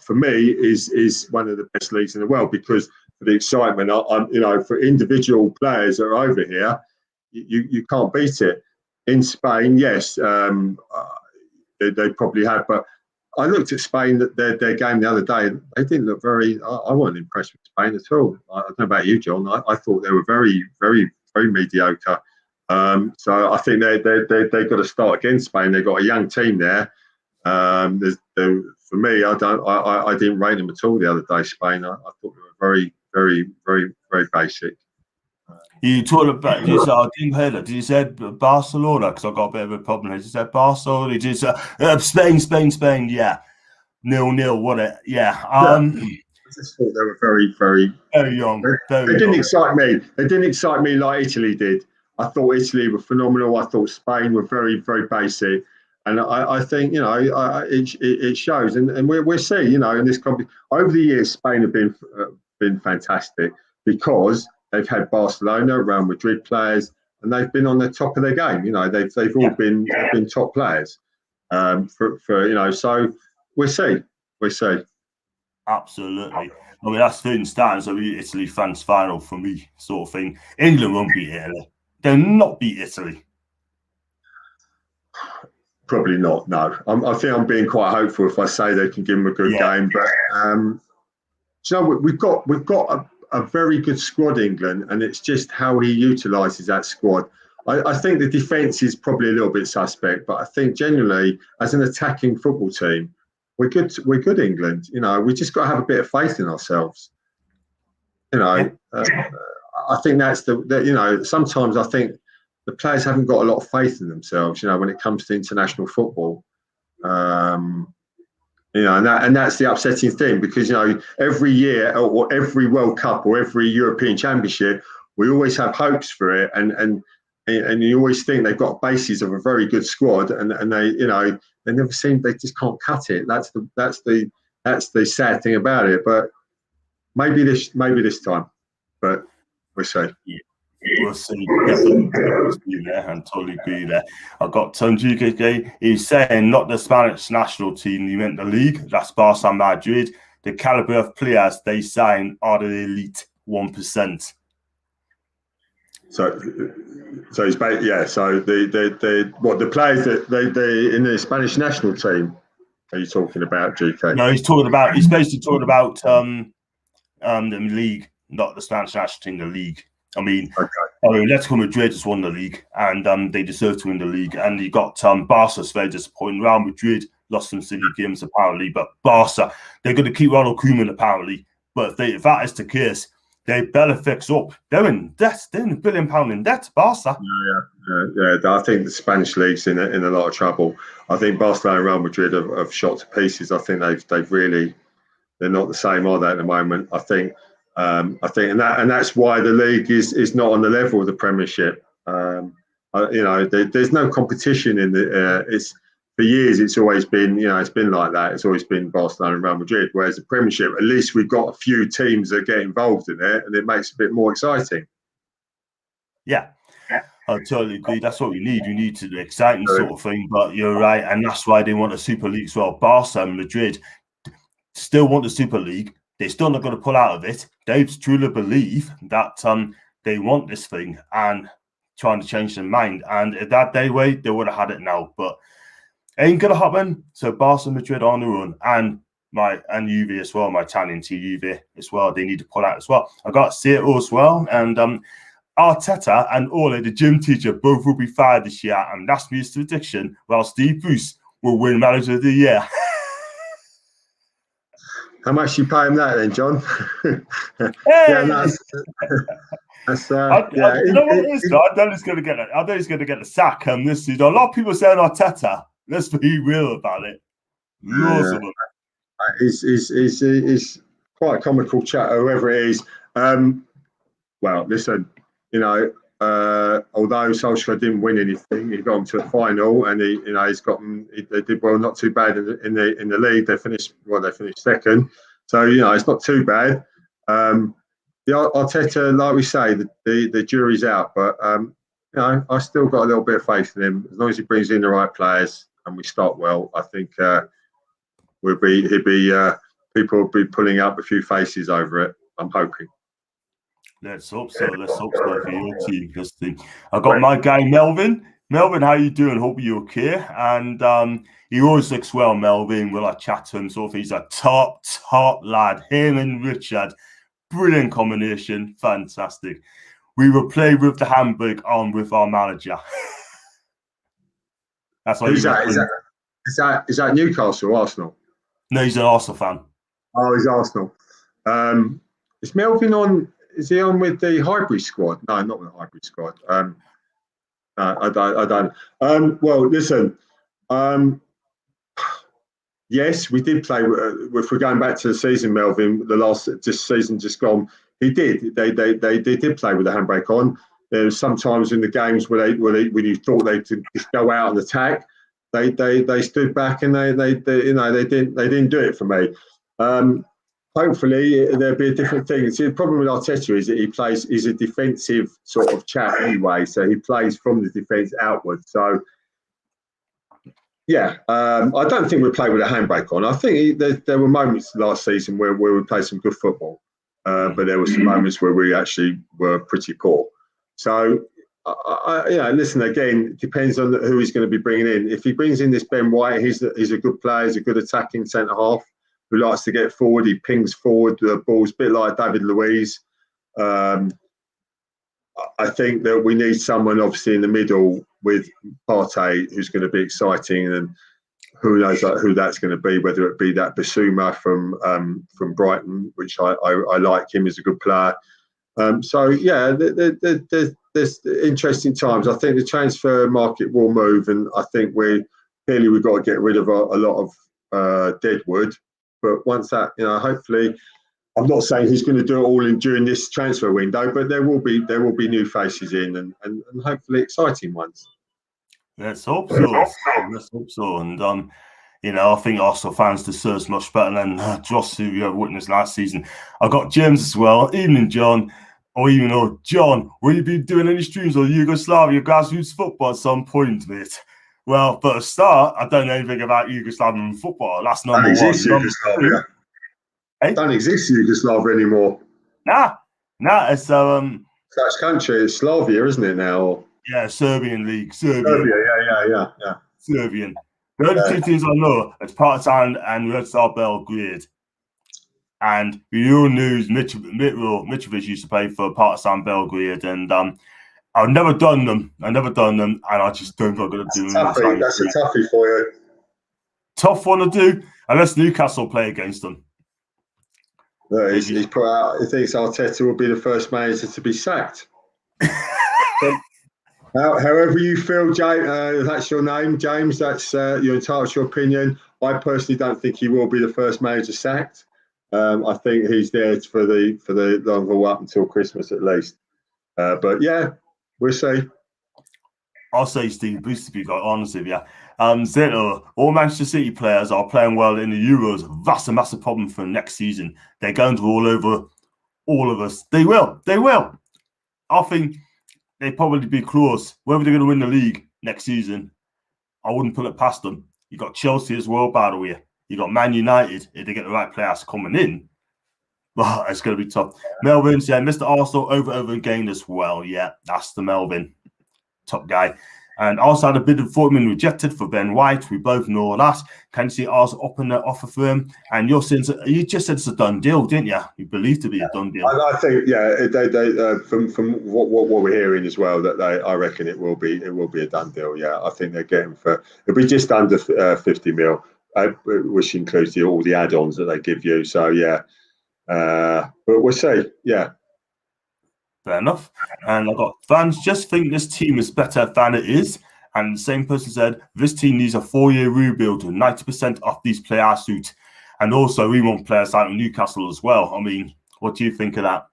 for me is one of the best leagues in the world, because for the excitement, for individual players that are over here, you can't beat it. In Spain, yes, they probably have, but I looked at Spain, their game the other day. They didn't look very. I wasn't impressed with Spain at all. I don't know about you, John. I thought they were very, very, very mediocre. So I think they got to start against Spain. They've got a young team there. For me, I didn't rate them at all the other day. Spain. I thought they were very, very, very, very basic. You talked about, I didn't hear that. Did you say Barcelona? Because I've got a bit of a problem. Did you say Barcelona? Did you say Spain? Yeah. 0-0, what it? Yeah. I just thought they were very, very, very young. They didn't excite me. They didn't excite me like Italy did. I thought Italy were phenomenal. I thought Spain were very, very basic. And I think, it shows. And we'll see, in this competition. Over the years, Spain have been fantastic, because they've had Barcelona, Real Madrid players, and they've been on the top of their game. They've all been top players. So we'll see. Absolutely. I mean, that's certain stands. I mean, Italy France final for me, sort of thing. England won't beat Italy. They'll not beat Italy. Probably not. No, I think I'm being quite hopeful if I say they can give them a good game. But we've got a very good squad, England, and it's just how he utilises that squad. I think the defence is probably a little bit suspect, but I think generally, as an attacking football team, we're good. We're good, England. We just got to have a bit of faith in ourselves. I think that's sometimes I think the players haven't got a lot of faith in themselves. When it comes to international football. And that's the upsetting thing, because every year or every World Cup or every European Championship, we always have hopes for it, and you always think they've got bases of a very good squad, and they never seem, they just can't cut it. That's the sad thing about it. But maybe this time, but we'll see. We'll see. And totally agree there. I've got Tom GK. He's saying not the Spanish national team, he meant the league. That's Barca Madrid. The caliber of players they sign are the elite 1%. So he's So the players that they in the Spanish national team are you talking about, GK? No, he's basically talking about the league, not the Spanish national team, the league. I mean, Atletico Madrid just won the league, and they deserve to win the league. And you got Barca's very disappointing. Real Madrid lost some silly games apparently, but Barca, they're going to keep Ronald Koeman apparently. But if that is the case, they better fix up. They're in debt. They're in £1 billion in debt, Barca. Yeah. I think the Spanish league's in a lot of trouble. I think Barcelona and Real Madrid have shot to pieces. I think they've really, they're not the same, are they, at the moment? I think, and that's why the league is not on the level of the Premiership. There's no competition in the. For years, it's always been, it's been like that. It's always been Barcelona and Real Madrid. Whereas the Premiership, at least we've got a few teams that get involved in it, and it makes it a bit more exciting. Yeah. I totally agree. That's what we need. We need to the exciting sort of thing. But you're right, and that's why they want a Super League as well. Barca and Madrid still want the Super League. They're still not going to pull out of it. They truly believe that they want this thing and trying to change their mind. And if that day way, they would have had it now. But it ain't gonna happen. So Barca and Madrid on the run, and Juve as well, my Italian team Juve as well. They need to pull out as well. I got Seattle as well, and Arteta and Ole, the gym teacher, both will be fired this year, and that's my prediction. While Steve Bruce will win Manager of the Year. How much you pay him that then, John? Hey! Yeah, that's I you know what it is, though? I know he's going to get it. I know he's going to get the sack this season. A lot of people saying Arteta. Let's be real about it. Loads of them. It's quite a comical chat, whoever it is. Well, listen, although Solskjaer didn't win anything, he got them to a final, and he's got them. They did well, not too bad in the league. They finished second, so it's not too bad. The Arteta, like we say, the jury's out, but I still got a little bit of faith in him. As long as he brings in the right players and we start well, I think people will be pulling up a few faces over it. I'm hoping. Let's hope so. Let's hope so for your team, Justin. I got my guy Melvin. Melvin, how you doing? Hope you're okay. And he always looks well, Melvin. Will I chat to him? So he's a top lad. Him and Richard, brilliant combination, fantastic. We will play with the handbrake on with our manager. That's what. Who's that? Is that Newcastle or Arsenal? No, he's an Arsenal fan. Oh, he's Arsenal. Is Melvin on? Is he on with the hybrid squad? No, not with the hybrid squad. No, I don't. Well, listen. Yes, we did play. If we're going back to the season, Melvin, season just gone, he did. They did play with the handbrake on. There was sometimes in the games where when you thought they could just go out and attack, they stood back and they didn't do it for me. Hopefully there'll be a different thing. See, the problem with Arteta is that he's a defensive sort of chap anyway, so he plays from the defence outwards. So yeah, I don't think we played with a handbrake on. I think there were moments last season where we played some good football, but there were some moments where we actually were pretty poor. So listen, again, it depends on who he's going to be bringing in. If he brings in this Ben White, he's a good player. He's a good attacking centre half who likes to get forward. He pings forward the balls, a bit like David Luiz. I think that we need someone, obviously, in the middle with Partey, who's going to be exciting, and who knows who that's going to be. Whether it be that Basuma from Brighton, which I like him as a good player. So yeah, there's interesting times. I think the transfer market will move, and I think we've got to get rid of a lot of dead wood. But once that, hopefully, I'm not saying he's going to do it all during this transfer window, but there will be new faces in, and hopefully exciting ones. Let's hope so. Let's hope so. And I think Arsenal fans deserve much better than Joss, who we have witnessed last season. I got James as well. Evening, John. Or even though John, will you be doing any streams on Yugoslavia grassroots football at some point, mate? Well, for a start, I don't know anything about Yugoslavian football. That's number one. Yugoslavia. Hey? Don't exist Yugoslavia anymore. Nah, it's such country. It's Slavia, isn't it now? Yeah, Serbian league. Serbia, yeah. Serbian. The only two teams I know is Partizan and Red Star Belgrade. And news, Mitrovic used to play for Partizan Belgrade, and I've never done them, and I just don't think I'm going to do them. That's a toughie for you. Tough one to do, unless Newcastle play against them. No, he's put out. He thinks Arteta will be the first manager to be sacked. However you feel, James, that's your name, James. That's you're entitled to your opinion. I personally don't think he will be the first manager sacked. I think he's there for the long haul up until Christmas at least. But yeah, we'll see. I'll say, Steve Bruce, to be quite honest with you. Zeta, all Manchester City players are playing well in the Euros. That's a massive problem for next season. They're going to roll over all of us. They will. I think they'd probably be close. Whether they're going to win the league next season, I wouldn't put it past them. You got Chelsea as well, by the way. You got Man United if they get the right players coming in. But it's going to be tough. Melvin said, Mr. Arsenal over again as well. Yeah, that's the Melvin. Top guy. And also had a bid of 40 million rejected for Ben White. We both know that. Can you see Arsenal up in the offer firm? And you're saying, you just said it's a done deal, didn't you? You believe to be a done deal. I think, from what we're hearing as well, that I reckon it will be a done deal. Yeah, I think they're getting it'll be just under 50 mil, which includes all the add-ons that they give you. So yeah, but we'll see. Yeah. Fair enough. And I got fans just think this team is better than it is. And the same person said, this team needs a 4-year rebuild with 90% of these players suit. And also, we want players out in Newcastle as well. I mean, what do you think of that?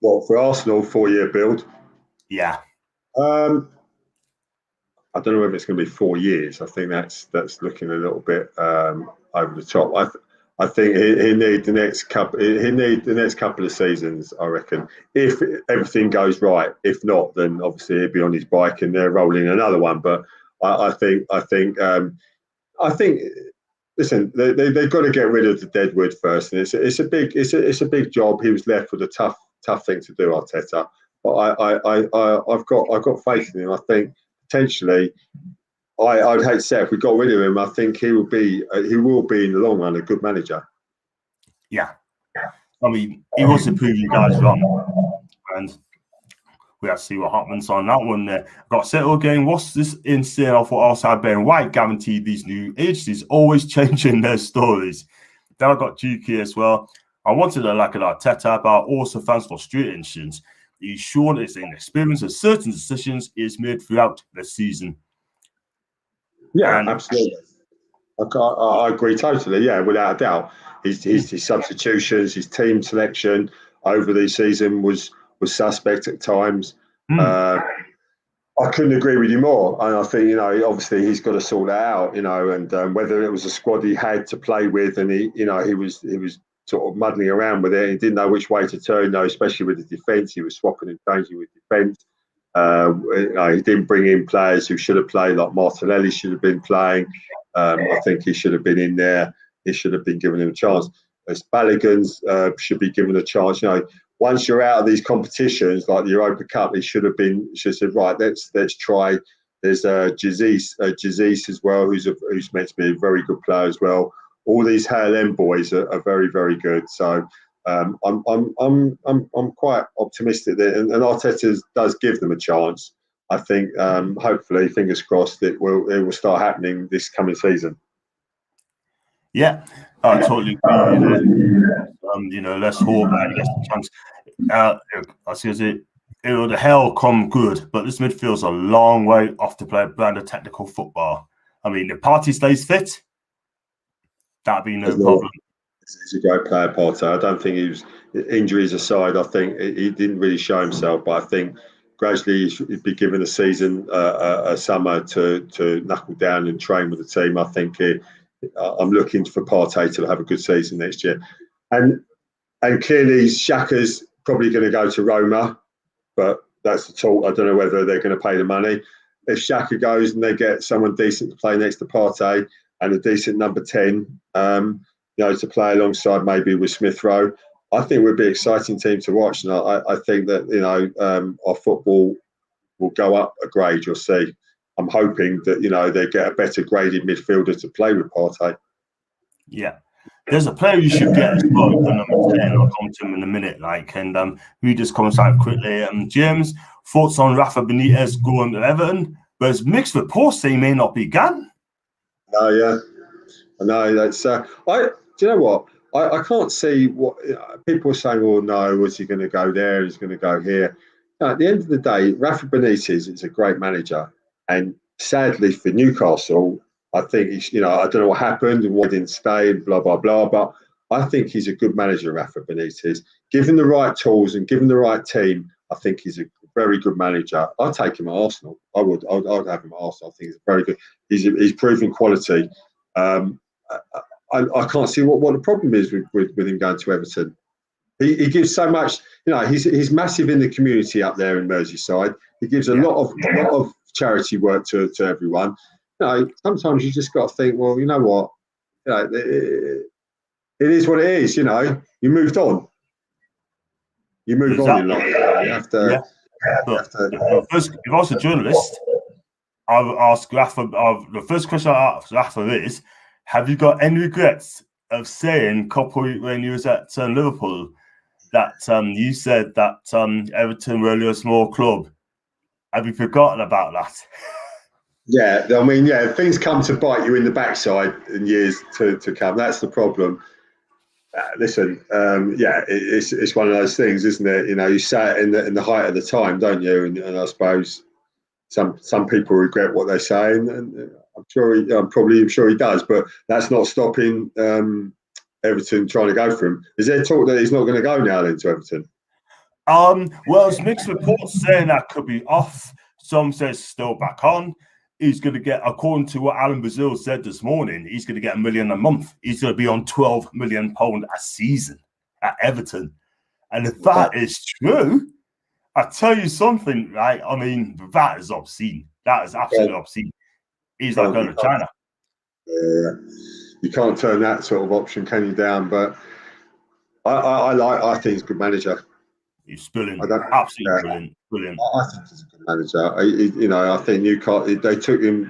Well, for Arsenal, 4-year build? Yeah. I don't know whether it's going to be 4 years. I think that's looking a little bit over the top. I think he need the next couple. He need the next couple of seasons, I reckon, if everything goes right. If not, then obviously he'll be on his bike and they're rolling another one. But I think. Listen, they've got to get rid of the deadwood first, and it's a big job. He was left with a tough thing to do, Arteta. But I've got faith in him. I think potentially. I'd hate to say if we got rid of him, I think he will be in the long run a good manager. Yeah, I mean he wants to prove you guys wrong, and we have to see what happens on that one. There, got settle again. What's this insane? I thought also had Ben White guaranteed these new agencies always changing their stories. Then I got Juki as well. I wanted to like an Arteta, but also fans frustrations. He's shown his inexperience and certain decisions is made throughout the season. Yeah, absolutely. I agree totally. Yeah, without a doubt. His substitutions, his team selection over the season was suspect at times. I couldn't agree with you more. And I think, obviously he's got to sort that out, and whether it was a squad he had to play with and he was sort of muddling around with it. He didn't know which way to turn, though, especially with the defence. He was swapping and changing with defence. He didn't bring in players who should have played, like Martinelli should have been playing. I think he should have been in there. He should have been given him a chance. As Balogun's should be given a chance. Once you're out of these competitions like the Europa Cup, he should have said, right, let's try. There's Jesus as well, who's meant to be a very good player as well. All these HLM boys are very, very good. So I'm quite optimistic that, and Arteta does give them a chance. I think hopefully, fingers crossed, it will start happening this coming season. Yeah, I totally agree. Let's hope that he gets the chance. I see the hell come good, but this midfield's a long way off to play a brand of technical football. I mean, if Partey stays fit, that'd be no problem. He's a great player, Partey. I don't think he was, injuries aside, I think he didn't really show himself, but I think gradually he'd be given a season, a summer to knuckle down and train with the team. I think I'm looking for Partey to have a good season next year. And clearly Xhaka's probably going to go to Roma, but that's the talk. I don't know whether they're going to pay the money. If Xhaka goes and they get someone decent to play next to Partey and a decent number 10, to play alongside maybe with Smith Rowe, I think we'd be an exciting team to watch. And I think that, our football will go up a grade, you'll see. I'm hoping that, they get a better graded midfielder to play with Partey. Yeah. There's a player you should get as well, number 10. I'll come to him in a minute. We just comments out quickly. James, thoughts on Rafa Benitez going to Everton? But it's mixed reports saying he may not be gone. Oh, yeah. I know. That's. Do you know what? I can't see what people are saying. Oh no, was he going to go there? He's going to go here. No, at the end of the day, Rafa Benitez is a great manager, and sadly for Newcastle, I think he's. I don't know what happened and why he didn't stay and blah blah blah. But I think he's a good manager, Rafa Benitez. Given the right tools and given the right team, I think he's a very good manager. I'd take him at Arsenal. I would. I'd have him at Arsenal. I think he's very good. He's proven quality. I can't see what the problem is with him going to Everton. He gives so much. He's massive in the community up there in Merseyside. He gives a lot of charity work to everyone. Sometimes you just got to think, well, you know what, it is what it is. You moved on. You move on in life. You have to. Yeah. But if I was a journalist, I would ask Rafa. The first question I ask Rafa is, have you got any regrets of saying when you was at Liverpool that you said that Everton were only a small club? Have you forgotten about that? Yeah, I mean, things come to bite you in the backside in years to come. That's the problem. Listen, it's one of those things, isn't it? You say it in the height of the time, don't you? And I suppose some people regret what they say, and I'm sure he does. But that's not stopping Everton trying to go for him. Is there talk that he's not going to go now then to Everton? Well, it's mixed reports saying that could be off. Some says still back on. He's going to get, according to what Alan Brazil said this morning, he's going to get $1 million a month. He's going to be on £12 million a season at Everton. And if that is true, I tell you something, right? I mean, that is obscene. That is absolutely obscene. He's like going to China. You can't turn that sort of option, can you, down? But I think he's a good manager. He's brilliant, absolutely brilliant. I think he's a good manager. I think Newcastle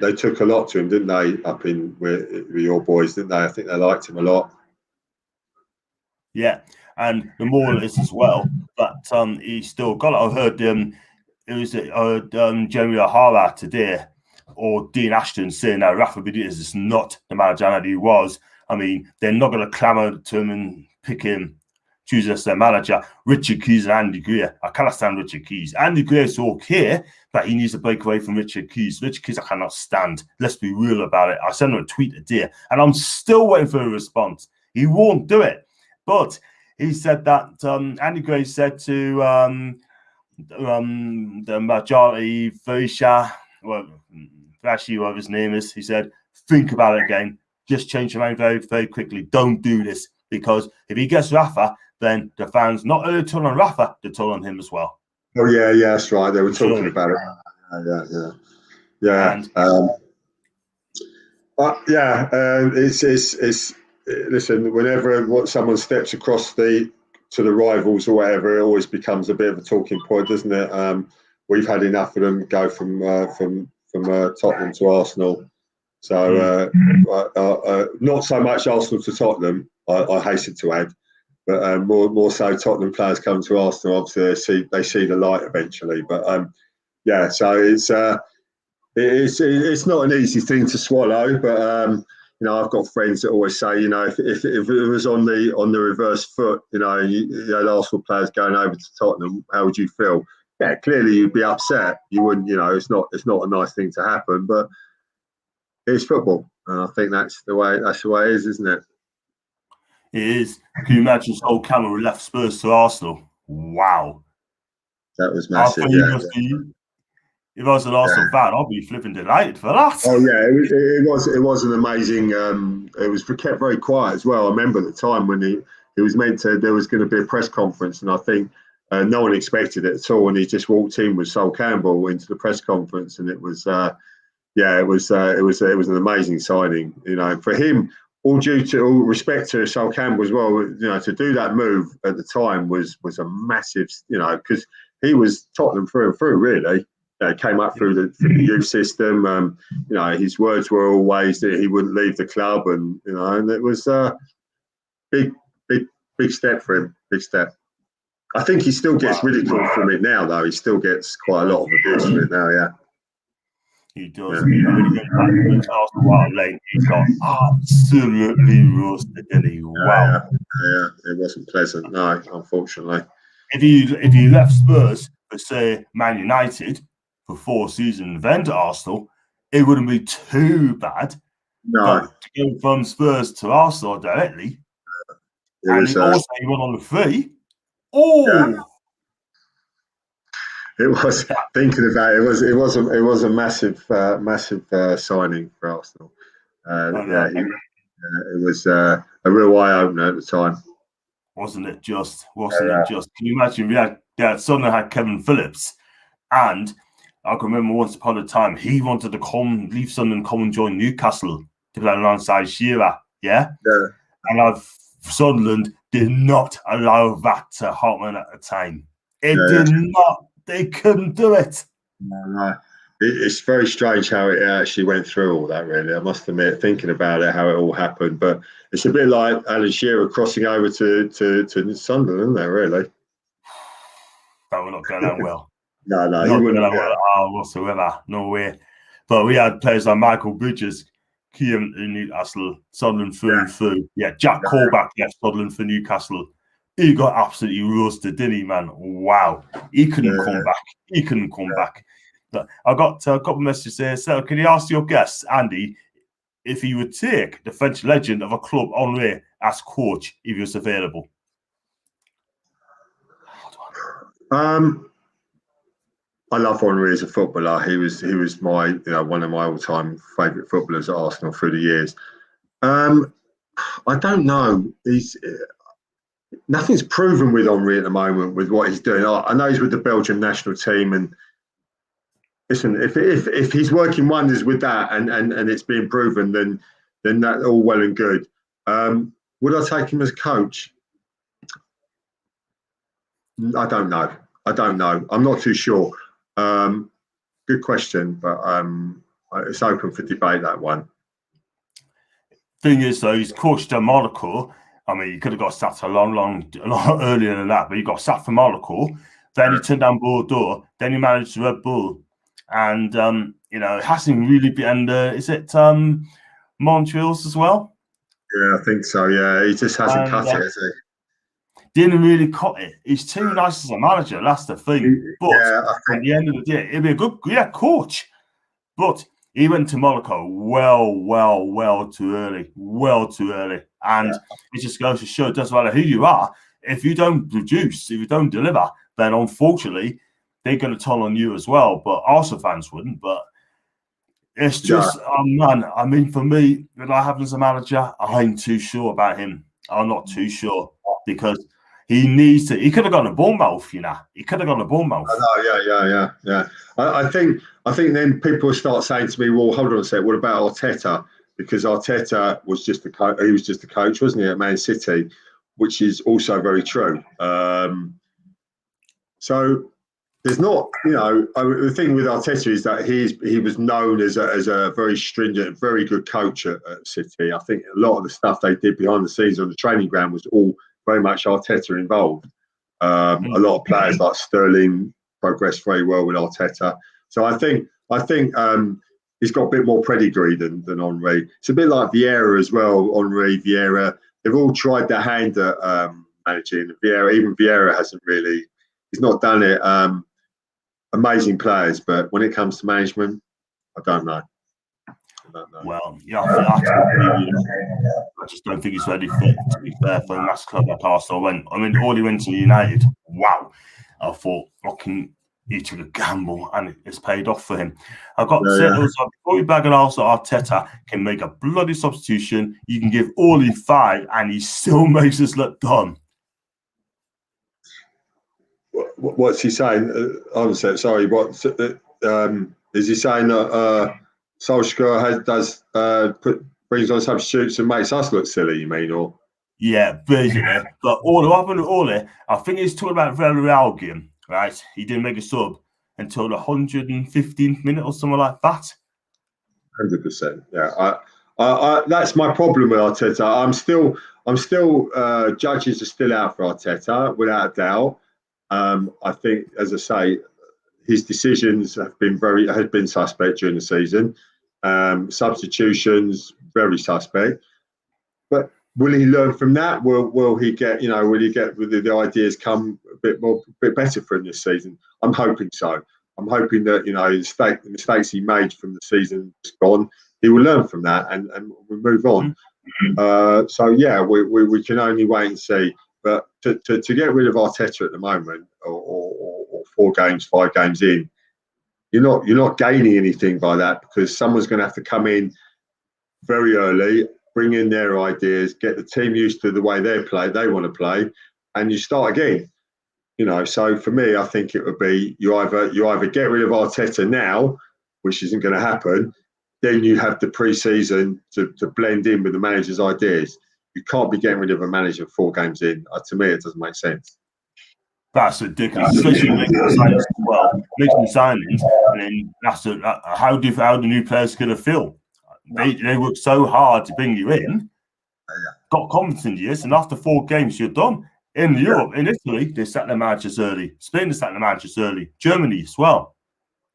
they took a lot to him, didn't they? Up in with your boys, didn't they? I think they liked him a lot. Yeah, and the moral is as well that he's still got it. I heard Jeremy O'Hara today, or Dean Ashton saying that Rafa Benitez is not the manager that he was. I mean, they're not going to clamour to him and pick him, choose as their manager. Richard Keys and Andy Gray. I cannot stand Richard Keys. Andy Gray is okay, but he needs to break away from Richard Keys. Richard Keys, I cannot stand. Let's be real about it. I sent him a tweet today, and I'm still waiting for a response. He won't do it. But he said that Andy Gray said to the majority, Frisha, whatever his name is, he said, think about it again. Just change your mind very, very quickly. Don't do this, because if he gets Rafa, then the fans not only turn on Rafa, they turn on him as well. Oh yeah, that's right. They were talking about it. Yeah. It's listen. Whenever someone steps across to the rivals or whatever, it always becomes a bit of a talking point, doesn't it? We've had enough of them go from Tottenham to Arsenal. So not so much Arsenal to Tottenham. I hasten to add, but more so Tottenham players come to Arsenal. Obviously, they see the light eventually. But so it's not an easy thing to swallow. But I've got friends that always say, if it was on the reverse foot, you had Arsenal players going over to Tottenham, how would you feel? Yeah, clearly you'd be upset. You wouldn't, it's not a nice thing to happen, but it's football, and I think that's the way it is, isn't it? It is. Can you imagine Sol Campbell left Spurs to Arsenal? Wow, that was massive. If I was an Arsenal fan, I'd be flipping delighted for that. Oh yeah, it was an amazing. It was kept very quiet as well. I remember at the time when he was there was going to be a press conference, and I think no one expected it at all. And he just walked in with Sol Campbell into the press conference, and it was it was an amazing signing. For him, all respect to Sol Campbell as well. To do that move at the time was a massive. Because he was Tottenham through and through, really. Came up through the youth system. His words were always that he wouldn't leave the club, and it was a big step for him. Big step. I think he still gets ridiculed from it now, though. He still gets quite a lot of abuse from it now. Yeah. He does. When he goes back to Arsenal lane, he got absolutely roasted, didn't he? Wow. Yeah, it wasn't pleasant. No, unfortunately. If he left Spurs for, say, Man United for 4 seasons, then to Arsenal, it wouldn't be too bad. No. But to go from Spurs to Arsenal directly, he went on the free. Oh. Yeah. It was thinking about it. It was a massive signing for Arsenal. It was a real eye opener at the time. Wasn't it just? Wasn't it just? Can you imagine? Sunderland had Kevin Phillips, and I can remember once upon a time he wanted to leave Sunderland, come and join Newcastle to play alongside Shearer. Yeah, and Sunderland did not allow that to happen at the time. It did not. They couldn't do it. No. It's very strange how it actually went through all that, really. I must admit, thinking about it, how it all happened. But it's a bit like Alan Shearer crossing over to Sunderland, isn't it, really? That would not go down well. No, he wouldn't. Whatsoever. No way. But we had players like Michael Bridges, came to Newcastle, Sunderland through and through. Yeah, Jack Colback left Sunderland for Newcastle. He got absolutely roasted, didn't he, man? Wow. He couldn't come back. He couldn't come back. But I got a couple of messages here. So, can you ask your guest, Andy, if he would take the French legend of a club, Henry, as coach if he was available? I love Henry as a footballer. He was my one of my all-time favourite footballers at Arsenal through the years. I don't know. Nothing's proven with Henry at the moment with what he's doing. I know he's with the Belgian national team, and listen, if he's working wonders with that and it's being proven, then that's all well and good. Would I take him as coach? I don't know. I'm not too sure. Good question, but it's open for debate, that one. Thing is, though, he's coached at Monaco. I mean, he could have got sacked a lot earlier than that, but he got sacked for Monaco. Then he turned down Bordeaux. Then he managed Red Bull. And, it hasn't really been. And is it Montreal's as well? Yeah, I think so. Yeah, he just hasn't cut it, has he? Didn't really cut it. He's too nice as a manager. That's the thing. But at the end of the day, he'd be a good coach. But he went to Monaco well too early. Well too early. And it just goes to show it doesn't matter who you are. If you don't produce, if you don't deliver, then unfortunately, they're going to turn on you as well. But Arsenal fans wouldn't. But it's just, man, I mean, for me, when I have him as a manager, I'm too sure about him. I'm not too sure because he needs to. He could have gone to Bournemouth, He could have gone to Bournemouth. Yeah. I think then people start saying to me, "Well, hold on a sec. What about Arteta?" Because Arteta was just a coach. He was just a coach, wasn't he, at Man City, which is also very true. So there's not, the thing with Arteta is that he was known as a very stringent, very good coach at City. I think a lot of the stuff they did behind the scenes on the training ground was all very much Arteta involved. A lot of players like Sterling progressed very well with Arteta. So I think he's got a bit more pedigree than Henry. It's a bit like Vieira as well. Henry, Vieira, they've all tried their hand at managing. Vieira hasn't really. He's not done it. Amazing players, but when it comes to management, I don't know. Well, I just don't think he's ready to be fair for the last club that Arsenal went. I mean, all he went to United. Wow, I thought fucking he took a gamble and it's paid off for him. I've got to say, before we bag on Arsenal, Arteta can make a bloody substitution. You can give Oli 5 and he still makes us look dumb. What's he saying? I'm sorry. What is he saying that Solskjaer brings on substitutes and makes us look silly? You mean, or? Yeah, basically. But what happened to Ole? I think he's talking about Villarreal game, right? He didn't make a sub until the 115th minute or something like that. 100%. Yeah, that's my problem with Arteta. I'm still judges are still out for Arteta without a doubt. I think, as I say, his decisions have been suspect during the season. Substitutions, very suspect. But will he learn from that? Will he get? Will he get the ideas come a bit better for him this season? I'm hoping so. I'm hoping that the mistakes he made from the season just gone, he will learn from that and we'll move on. So yeah, we can only wait and see. But to get rid of Arteta at the moment, or 5 games in, you're not gaining anything by that because someone's going to have to come in very early bring in their ideas, get the team used to the way they want to play, and you start again. So for me, I think it would be you either get rid of Arteta now, which isn't going to happen, then you have the pre-season to blend in with the manager's ideas. You can't be getting rid of a manager 4 games in. To me, it doesn't make sense. That's ridiculous, especially making signings as well. Making signings, and then how the new players going to feel? They work so hard to bring you in, got confidence in you, and after 4 games, you're done. In Europe, in Italy, they set their matches early. Spain, they set their matches early. Germany as well.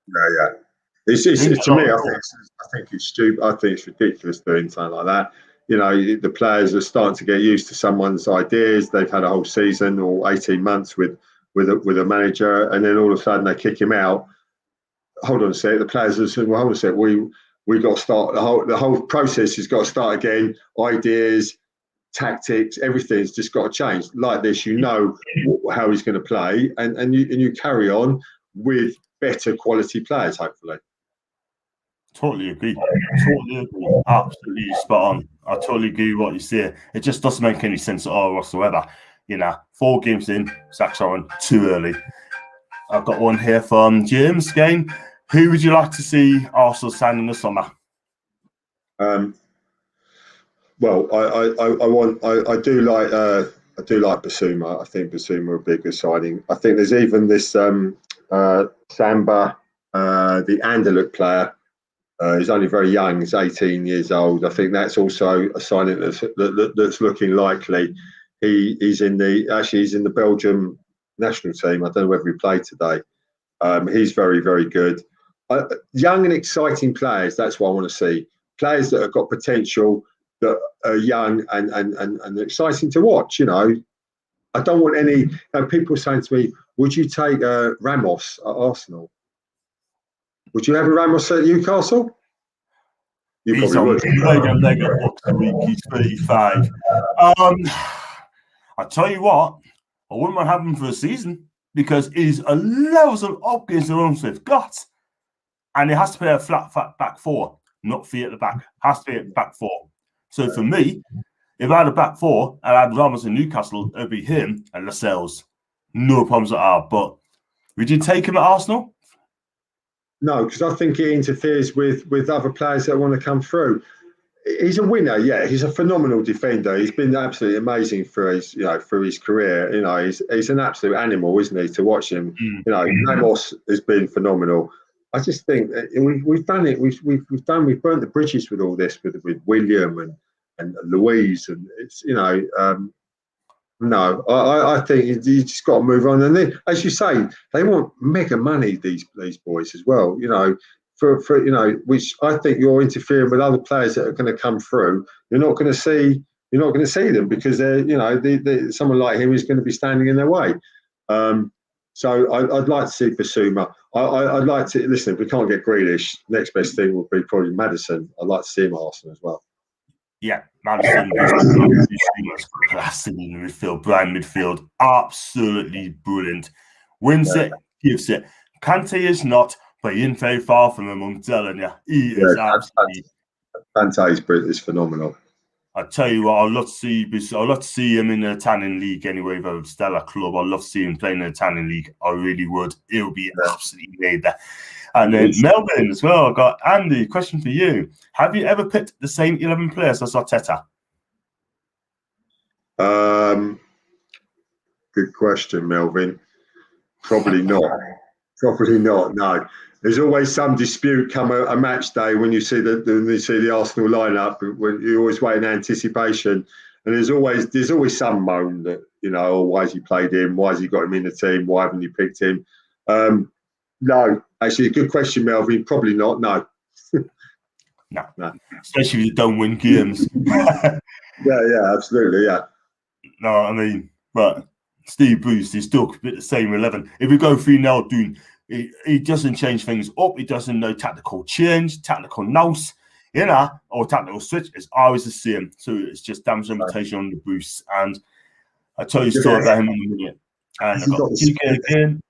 Yeah. It's to me, I think it's stupid. I think it's ridiculous doing something like that. The players are starting to get used to someone's ideas. They've had a whole season or 18 months with a manager, and then all of a sudden they kick him out. Hold on a sec. The players are saying, "Well, hold on a sec. We got to start the whole process has got to start again. Ideas, tactics, everything's just got to change. Like this, how he's going to play, and you carry on with better quality players, hopefully." Totally agree. Absolutely spot on. I totally agree with what you say. It just doesn't make any sense at all whatsoever. 4 games in, sacks on too early. I've got one here from James again. Who would you like to see Arsenal sign in the summer? Well, I do like Basuma. I think Basuma would be a good signing. I think there's even this Samba, the Anderlecht player. He's only very young. He's 18 years old. I think that's also a signing that's looking likely. He's in the Belgium national team. I don't know whether he played today. He's very, very good. Young and exciting players. That's what I want to see. Players that have got potential, that are young and exciting to watch. I don't want any people saying to me, "Would you take Ramos at Arsenal? Would you have a Ramos at Newcastle?" He's on mega bucks a week. He's 35. I tell you what, I wouldn't mind having him for a season because he's a levels up against the runs they've got, and he has to play a flat back 4, not 3 at the back. Has to be at back 4. So for me, if I had a back 4 and I had Ramos in Newcastle, it'd be him and Lascelles. No problems at all. But would you take him at Arsenal? No, because I think it interferes with other players that want to come through. He's a winner, yeah. He's a phenomenal defender. He's been absolutely amazing through his career. He's an absolute animal, isn't he? To watch him, Ramos has been phenomenal. I just think we've done it. We've burnt the bridges with all this with William and Louise, and it's no. I think you just got to move on. And then, as you say, they want mega money. These boys as well. For which I think you're interfering with other players that are going to come through. You're not going to see them because they're someone like him is going to be standing in their way. So I'd like to see Basuma. I'd like to listen. If we can't get Grealish, next best thing would be probably Maddison. I'd like to see him at Arsenal as well. Yeah, Maddison was classic in the midfield, Brian midfield, absolutely brilliant. Wins it, gives it. Kante is not, but he isn't very far from him. I'm telling you, he is absolutely. Kante is phenomenal. I tell you what, I'd love to see him in the Italian league anyway, with a stellar club. I'd love to see him playing in the Italian league. I really would. It would be absolutely made there. And then Melbourne as well. I've got Andy, question for you. Have you ever picked the same 11 players as Arteta? Good question, Melvin. Probably not. No. There's always some dispute come a match day when you see the Arsenal lineup. When you always wait in anticipation, and there's always some moan that why has he played him? Why has he got him in the team? Why haven't you picked him? No, actually, good question, Melvin. Probably not. No. No. Especially if you don't win games. Yeah, absolutely, yeah. No, I mean, but Steve Bruce, he's still the same 11. If we go 3-0, doing. He doesn't change things up. He doesn't know tactical change, tactical nous, or tactical switch. It's always the same. So it's just damage reputation on the Bruce. And I tell you a story about him in a minute. And I've got TK again.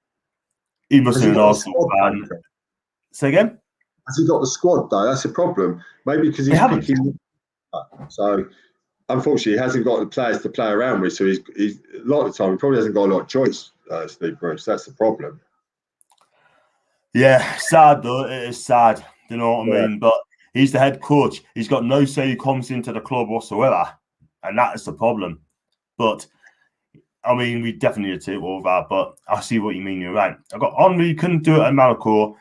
He must be an Arsenal fan. Say again? Has he got the squad though? That's a problem. Maybe because he's picking. So unfortunately, he hasn't got the players to play around with. So he's a lot of the time he probably hasn't got a lot of choice. Steve Bruce, that's the problem. Yeah, sad though. It is sad. You know what I Yeah. mean? But he's the head coach. He's got no say who comes into the club whatsoever, and that is the problem. But I mean, we definitely need to take over. But I see what you mean. You're right. I got Henry couldn't do it at Monaco,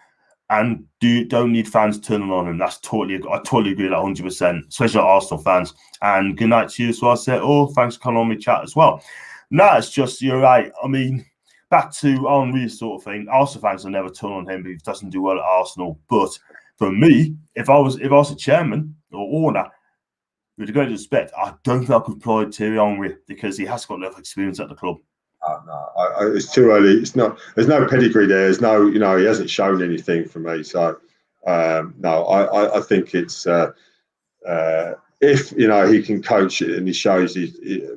and don't need fans turning on him. I totally agree with that 100%, especially Arsenal fans. And good night to you as well. I said, oh, thanks for coming on my chat as well. No, it's just you're right. I mean, back to Henry sort of thing. Arsenal fans will never turn on him if he doesn't do well at Arsenal. But for me, if I was a chairman or owner, with the greatest respect, I don't think I could employ Thierry Henry because he has got enough experience at the club. No, it's too early. It's not. There's no pedigree there. There's no. He hasn't shown anything for me. So no, I think it's if he can coach it and he shows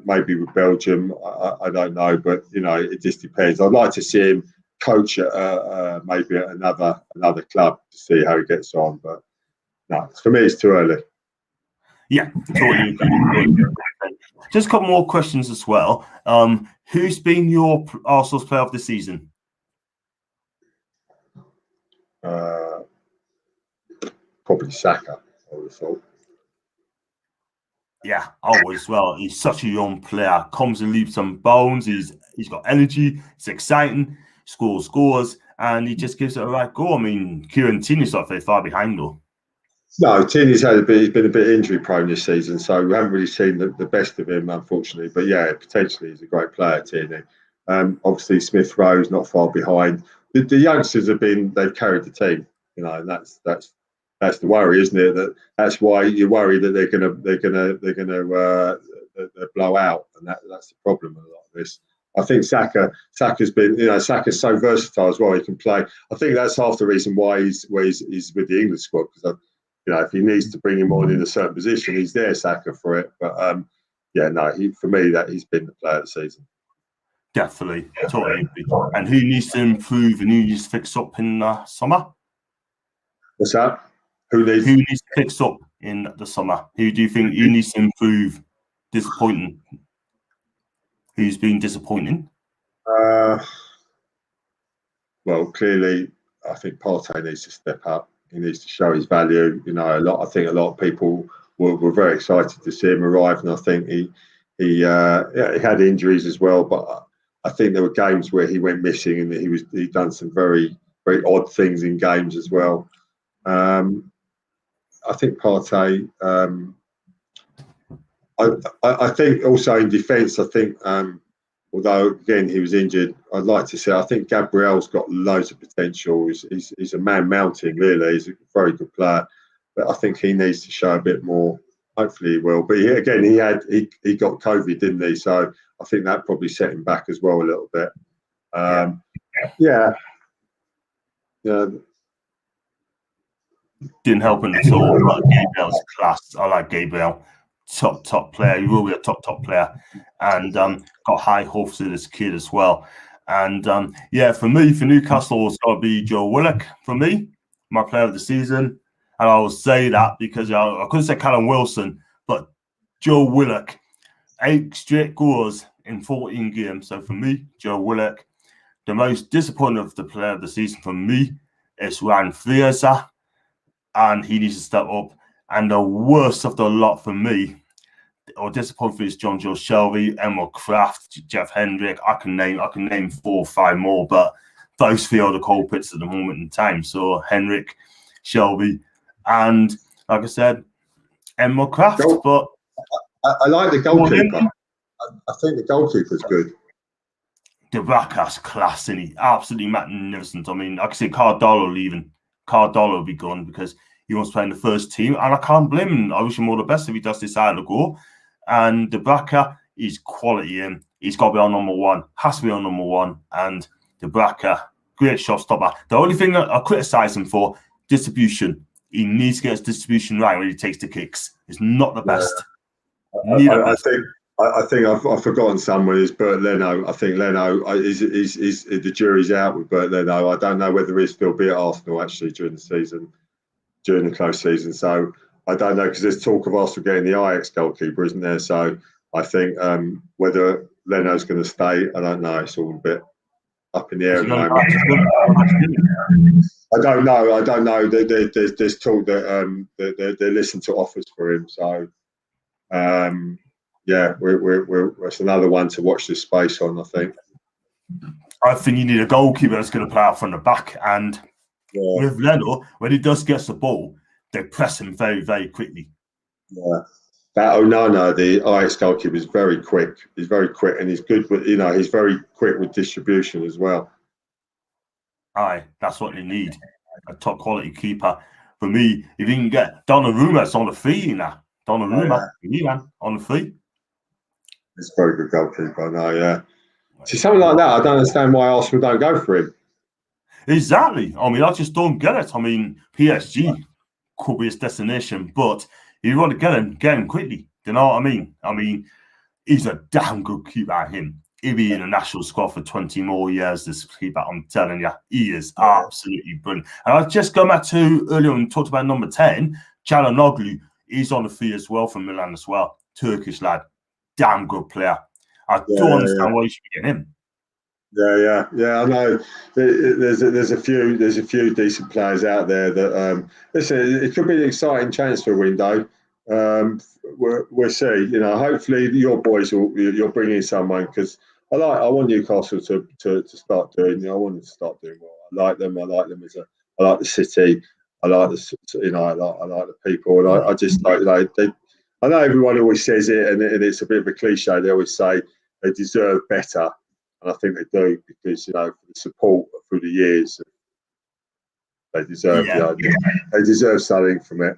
maybe with Belgium. I don't know, but it just depends. I'd like to see him coach at maybe at another club to see how he gets on. But no, for me, it's too early. Yeah, totally agree. Just a couple more questions as well. Who's been your Arsenal's player of the season? Probably Saka, I would have thought. Yeah, I would as well. He's such a young player. Comes and leaps some bones. He's got energy. It's exciting. Scores, and he just gives it a right go. I mean, Kieran Tierney's not very far behind though. No, Tierney's been a bit injury prone this season, so we haven't really seen the best of him, unfortunately. But yeah, potentially he's a great player, Tierney. Obviously, Smith Rowe's not far behind. The youngsters they've carried the team, and that's the worry, isn't it? That's why you worry that they're gonna blow out, and that's the problem with a lot of this. I think Saka's been, Saka's so versatile as well. He can play. I think that's half the reason why he's with the English squad, because if he needs to bring him on in a certain position, he's there, Saka, for it. But for me, that he's been the player of the season. Definitely, totally. And who needs to improve and who needs to fix up in the summer? What's that? Who needs to fix up in the summer? Who do you think needs to improve? Disappointing. Who's been disappointing? Well, clearly, I think Partey needs to step up. He needs to show his value. I think a lot of people were very excited to see him arrive, and I think he had injuries as well. But I think there were games where he went missing, and he'd done some very, very odd things in games as well. I think Partey. I think also in defence, I think although again he was injured, I'd like to say I think Gabriel's got loads of potential. He's a man mountain, really. He's a very good player, but I think he needs to show a bit more. Hopefully he will. But he got COVID, didn't he? So I think that probably set him back as well a little bit. Yeah. Didn't help him at all. But Gabriel's class. I like Gabriel. Top player. He will be a top player, and got high hopes of this kid as well. And for me, for Newcastle, it's got to be Joe Willock. For me, my player of the season, and I will say that because I couldn't say Callum Wilson, but Joe Willock, 8 straight goals in 14 games. So for me, Joe Willock. The most disappointing of the player of the season for me is Ryan Fraser, and he needs to step up. And the worst of the lot for me, or disappointing for, is John Joe Shelby, Emma Kraft, Jeff Hendrick. I can name 4 or 5 more, but those 3 are the culprits at the moment in time. So Hendrick, Shelby, and like I said, Emma Kraft. But I like the goalkeeper. I think the goalkeeper's good. Dibraka's class, and he absolutely magnificent. I mean, I can see Cardolo leaving. Cardolo will be gone because he wants to play in the first team, and I can't blame him. I wish him all the best if he does decide to go. And Dibraka is quality in. He's got to be on number 1. Has to be on number 1. And Dibraka, great shot stopper. The only thing that I criticise him for, distribution. He needs to get his distribution right when he takes the kicks. It's not the best. I think I've forgotten someone. Is Bert Leno? I think Leno is the jury's out with Bert Leno. I don't know whether he'll still be at Arsenal actually during the season, during the close season. So I don't know, because there's talk of Arsenal getting the Ajax goalkeeper, isn't there? So I think whether Leno's going to stay, I don't know. It's all a bit up in the air at the moment. I don't know. There's talk that they listen to offers for him. So yeah, it's another one to watch this space on, I think. I think you need a goalkeeper that's going to play out from the back. And with Leno, when he does get the ball, they press him very, very quickly. Yeah. That Onana, the Ajax goalkeeper, is very quick. He's very quick, and he's good with, he's very quick with distribution as well. Aye, that's what they need. A top quality keeper. For me, if you can get Donnarumma, it's on the free now. Donnarumma, on the free. It's a very good goalkeeper, I know, yeah. See, something like that, I don't understand why Arsenal don't go for him. Exactly. I mean, I just don't get it. I mean, PSG could be his destination, but if you want to get him quickly. Do you know what I mean? I mean, he's a damn good keeper, him. He'll be in a national squad for 20 more years, this keeper, I'm telling you. He is absolutely brilliant. And I'll just go back to earlier when we talked about number 10, Çalhanoğlu. He's on the free as well from Milan as well. Turkish lad. Damn good player. I don't understand why you should be getting him. Yeah. I know. There's a few decent players out there that listen. It could be an exciting transfer window. We'll see. Hopefully your boys you'll bring in someone, because I want Newcastle to start doing. I want them to start doing well. I like them. I like the city. I like I like the people, and I just like I know everyone always says it, and it's a bit of a cliche. They always say they deserve better. And I think they do, because for the support through the years, they deserve they deserve something from it.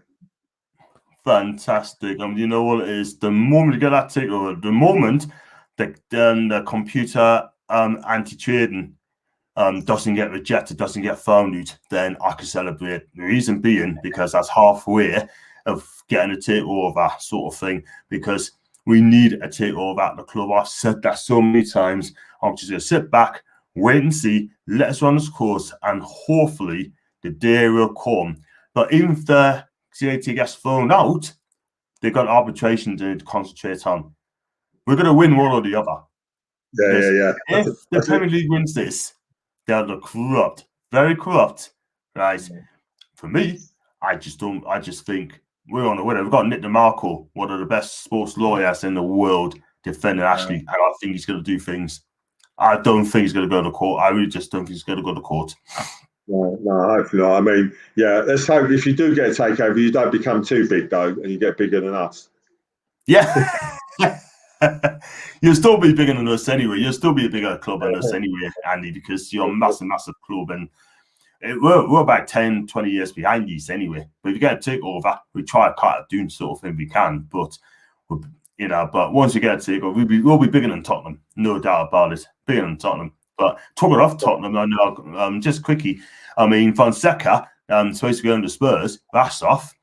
Fantastic. You know what it is? The moment you get that takeover, the moment the computer anti-trading doesn't get rejected, doesn't get thrown out, then I can celebrate. The reason being because that's halfway of getting a takeover sort of thing, because we need a takeover at the club. I've said that so many times. I'm just going to sit back, wait and see, let us run this course, and hopefully the day will come. But even if the CAT gets thrown out, they've got arbitration to concentrate on. We're going to win one or the other. Yeah. If the Premier League wins this, they're corrupt, very corrupt, right? For me, I just think we're on the winner. We've got Nick DeMarco, one of the best sports lawyers in the world, defending Ashley, and I think he's going to do things. I don't think he's going to go to court. I really just don't think he's going to go to court. No, hopefully not. I mean, let's hope if you do get a takeover, you don't become too big, though, and you get bigger than us. Yeah. You'll still be bigger than us anyway. You'll still be a bigger club than us anyway, Andy, because you're a massive club, and we're about 10, 20 years behind you anyway. But if you get a takeover, we try to cut it doing sort of thing we can. But but once you get a takeover, we'll be bigger than Tottenham, no doubt about it. Bigger than Tottenham. But talking of Tottenham, I know just quickly. I mean, Fonseca supposed to go under Spurs. That's off.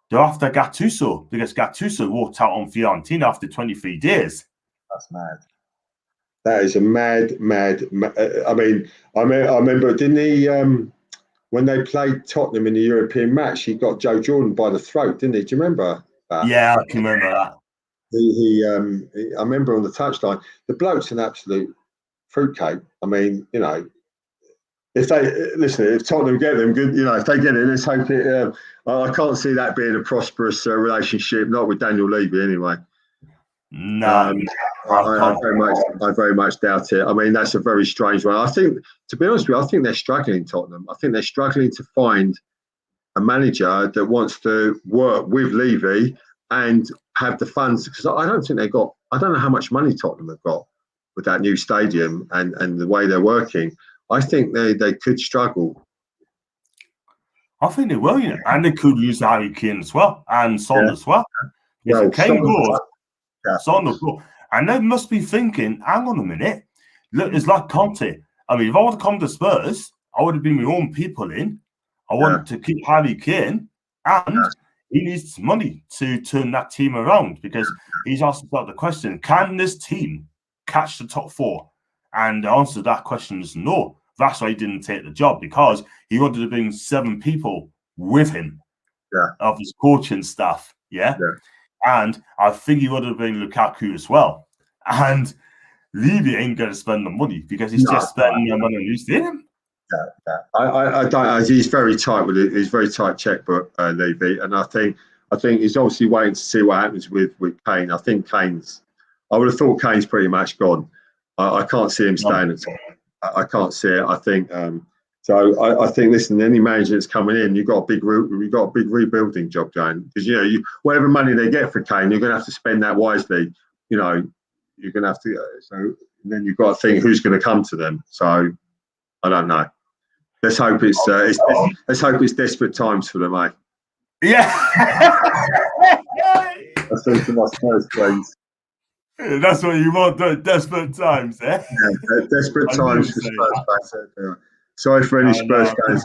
They're after Gattuso, because Gattuso walked out on Fiorentina after 23 days. That's mad. That is a mad. I mean, I remember, didn't he? When they played Tottenham in the European match, he got Joe Jordan by the throat, didn't he? Do you remember that? Yeah, I can remember that. I remember on the touchline, the bloke's an absolute fruitcake. I mean, if Tottenham get them, good. If they get it, let's hope it. I can't see that being a prosperous relationship, not with Daniel Levy anyway. No, I very much doubt it. I mean, that's a very strange one. I think, to be honest with you, I think they're struggling, Tottenham. I think they're struggling to find a manager that wants to work with Levy and have the funds, because I don't think I don't know how much money Tottenham have got with that new stadium and the way they're working. I think they could struggle. I think they will, and they could use Harry Kane as well, and Son as well. If Kane goes, Son will go. And they must be thinking, hang on a minute, look, it's like Conte. I mean, if I would have come to Spurs, I would have been my own people in. I wanted to keep Harry Kane, and he needs money to turn that team around, because he's asked himself the question, can this team catch the top four? And the answer to that question is no. That's why he didn't take the job, because he wanted to bring 7 people with him. of his coaching staff. Yeah. Yeah. And I think he would have been Lukaku as well. And Levy ain't going to spend the money because he's just spending the money on new stadium. Yeah. I don't. He's very tight with it. He's very tight checkbook, Levy, and I think he's obviously waiting to see what happens with Kane. I think I would have thought Kane's pretty much gone. I can't see him staying at all. I can't see it. I think so. I think, listen, any manager that's coming in, you've got a big rebuilding job going, because whatever money they get for Kane, you're going to have to spend that wisely. You're going to have to. So then you've got to think who's going to come to them. So I don't know. Let's hope it's desperate times for them, mate. Yeah. That's to my Spurs friends. That's what you want, desperate times, eh? Yeah, desperate times for Spurs fans. Sorry for any Spurs fans.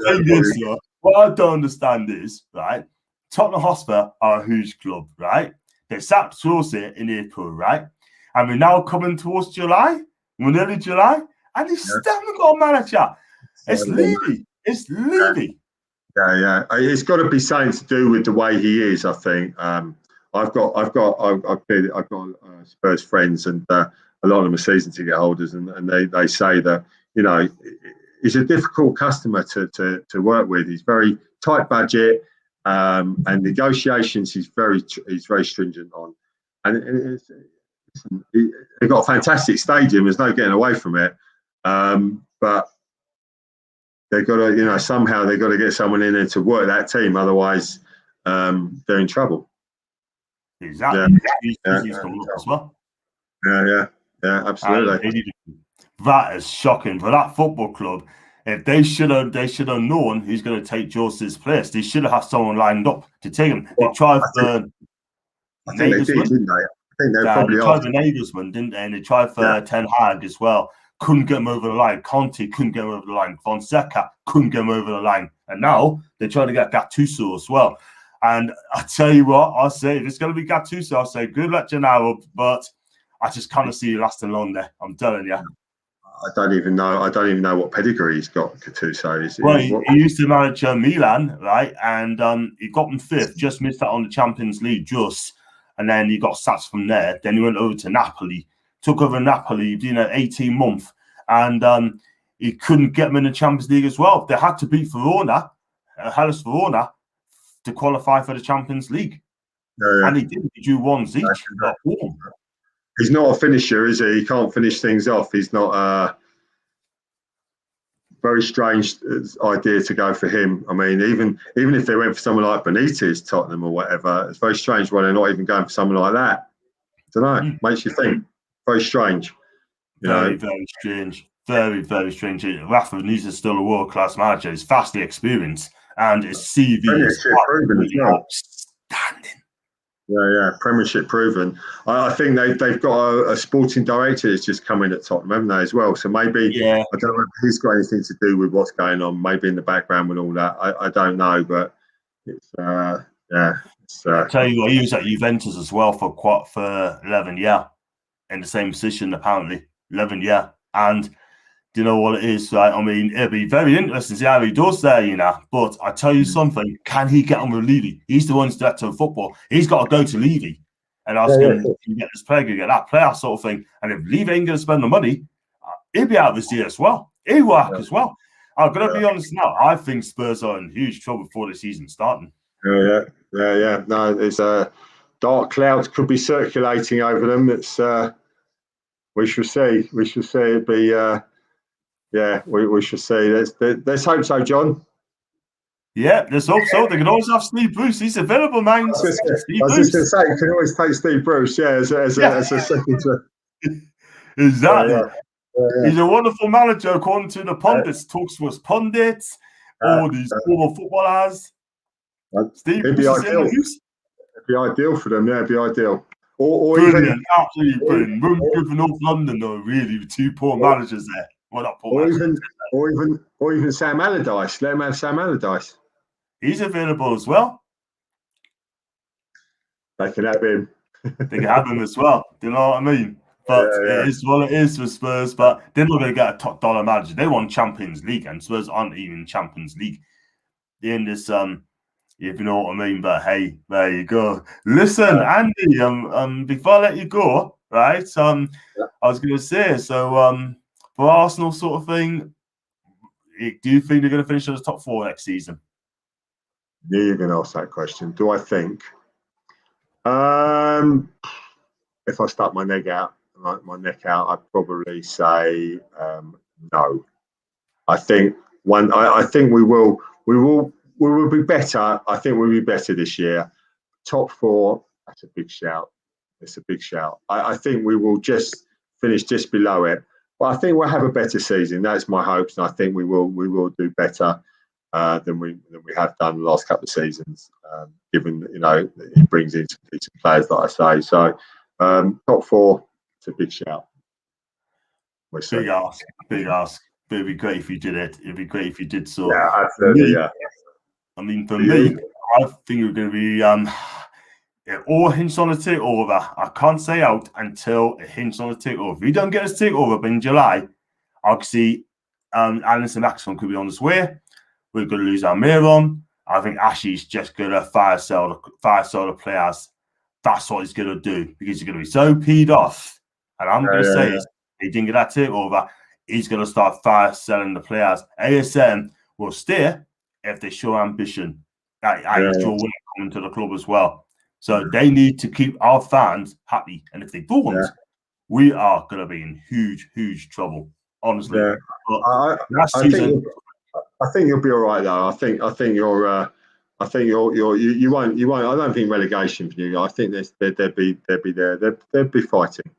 What I don't understand is, right, Tottenham Hotspur are a huge club, right? They sacked Chelsea in April, right? And we're now coming towards July. We're nearly July. And they still haven't got a manager. It's Levy. It's Levy. Yeah. It's got to be something to do with the way he is, I think. I've got Spurs friends, and a lot of them are season ticket holders, and they say that he's a difficult customer to work with. He's very tight budget, and negotiations he's very stringent on. And they've got a fantastic stadium. There's no getting away from it, but they've got to somehow they've got to get someone in there to work that team. Otherwise, they're in trouble. Exactly. He's coming up as well. Yeah, absolutely. That is shocking for that football club. If they should have known who's going to take Jose's place. They should have had someone lined up to take him. They tried for I think they did, didn't they? I think they probably tried for Nagelsmann, didn't they? And they tried for Ten Hag as well. Couldn't get him over the line. Conte couldn't get him over the line. Fonseca couldn't get him over the line. And now they're trying to get Gattuso as well. And I tell you what, I'll say, if it's going to be Gattuso, I'll say good luck, Gennaro, but I just can't see you lasting long there. I'm telling you. I don't even know what pedigree he's got, Gattuso. Well, he used to manage Milan, right? And he got them fifth, just missed out on the Champions League, and then he got sacked from there. Then he went over to Napoli, took over Napoli, 18 months, and he couldn't get them in the Champions League as well. They had to beat Verona, Hellas Verona, to qualify for the Champions League. And he did. He drew 1-1 each. He's not a finisher, is he? He can't finish things off. He's not a very strange idea to go for him. I mean, even if they went for someone like Benitez, Tottenham or whatever, it's very strange why they're not even going for someone like that. I don't know. Makes you think. Very strange. Very strange. Very, very strange. Rafa Benitez is still a world-class manager. He's vastly experienced, and his CV is outstanding. Yeah, Premiership proven. I think they've got a sporting director that's just come in at Tottenham, haven't they, as well? So maybe, I don't know if he's got anything to do with what's going on, maybe in the background with all that. I don't know, but it's, I'll tell you what, he was at Juventus as well for 11 years in the same position, apparently. 11 years. And do you know what it is? Right? I mean, it'll be very interesting to see how he does there, But I tell you something, can he get on with Levy? He's the one who's director of football. He's got to go to Levy and ask him, can you get this player, can you get that player, sort of thing. And if Levy ain't going to spend the money, he'll be out this year as well. He'll work as well. I'm going to be honest now. I think Spurs are in huge trouble before the season starting. Yeah. No, there's dark clouds could be circulating over them. It's we shall see. We shall see. It'd be. We should see. Let's hope so, John. Yeah, let's hope so. They can always have Steve Bruce. He's available, man. I was just going to say, you can always take Steve Bruce, as a second. Exactly. He's a wonderful manager, according to the pundits. Talks with pundits, all these former footballers. Steve It'd be Bruce ideal. It'd be ideal for them. Yeah, it'd be ideal. Or brilliant, absolutely brilliant. Room good for North London, though. Really, with two poor managers there. Or even Sam Allardyce. Let him have Sam Allardyce. He's available as well. They can have him. They can have him as well. Do you know what I mean? But it is what it is for Spurs. But they're not going to get a top dollar manager. They want Champions League, and Spurs aren't even Champions League. They're in this if you know what I mean. But hey, there you go. Listen, Andy, before I let you go, right? I was going to say, so for Arsenal sort of thing, do you think they're going to finish as top 4 next season? Yeah, you're going to ask that question. Do I think? If I stuck my neck out, I'd probably say no. I think I think we will be better. I think we'll be better this year. Top 4, that's a big shout. It's a big shout. I think we will just finish just below it. But I think we'll have a better season. That's my hopes, and I think we will do better than we have done the last couple of seasons. Given it brings in some decent players, like I say. So top 4, it's a big shout. Big ask, big ask. But it'd be great if you did it. It'd be great if you did so. Yeah, absolutely. I mean, for me, I think we're going to be all hinged on a takeover. I can't say out until it hinged on a takeover. If we don't get a takeover in July, I could see Alison Maxwell could be on his way. We're going to lose our Miron. I think Ashley's just going to fire sell the players. That's what he's going to do because he's going to be so peed off. And I'm going to say, if he didn't get that takeover, he's going to start fire selling the players. ASM will stay if they show ambition. Joe Willock coming to the club as well. So they need to keep our fans happy. And if they don't, we are going to be in huge, huge trouble. Honestly. Yeah. I think you'll be all right though. I think you're. I think you won't. I don't think relegation for you. I think they'll be there. They'll be fighting.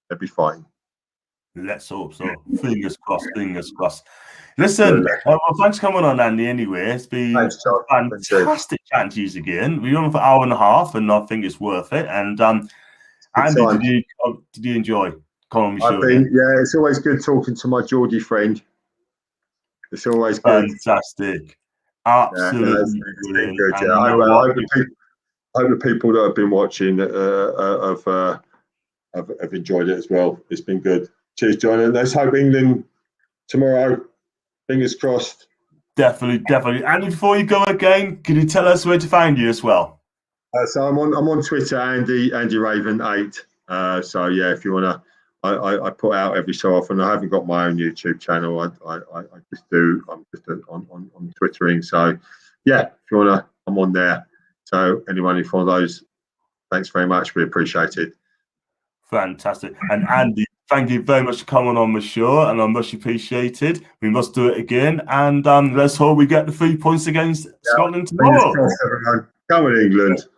They'll be fighting. Let's hope so. Fingers crossed. Fingers crossed. Listen, well, thanks for coming on, Andy. Anyway, it's been fantastic chatting to you again. We're on for an hour and a half, and I think it's worth it. And Andy, did you enjoy coming on the show? Yeah, it's always good talking to my Geordie friend. It's always good. Fantastic. Absolutely brilliant. Good, yeah. I hope the people that have been watching have enjoyed it as well. It's been good. Cheers, John. And let's hope England tomorrow. Fingers crossed. Definitely. And before you go again, can you tell us where to find you as well? So I'm on Twitter, Andy Raven 8. So yeah, if you wanna, I put out every so often. I haven't got my own YouTube channel. I just do. I'm just on Twittering. So yeah, if you wanna, I'm on there. So anyone who follows, thanks very much. We appreciate it. Fantastic. And Andy, thank you very much for coming on the show, and I'm much appreciated. We must do it again, and let's hope we get the 3 points against Scotland tomorrow. Come on, England.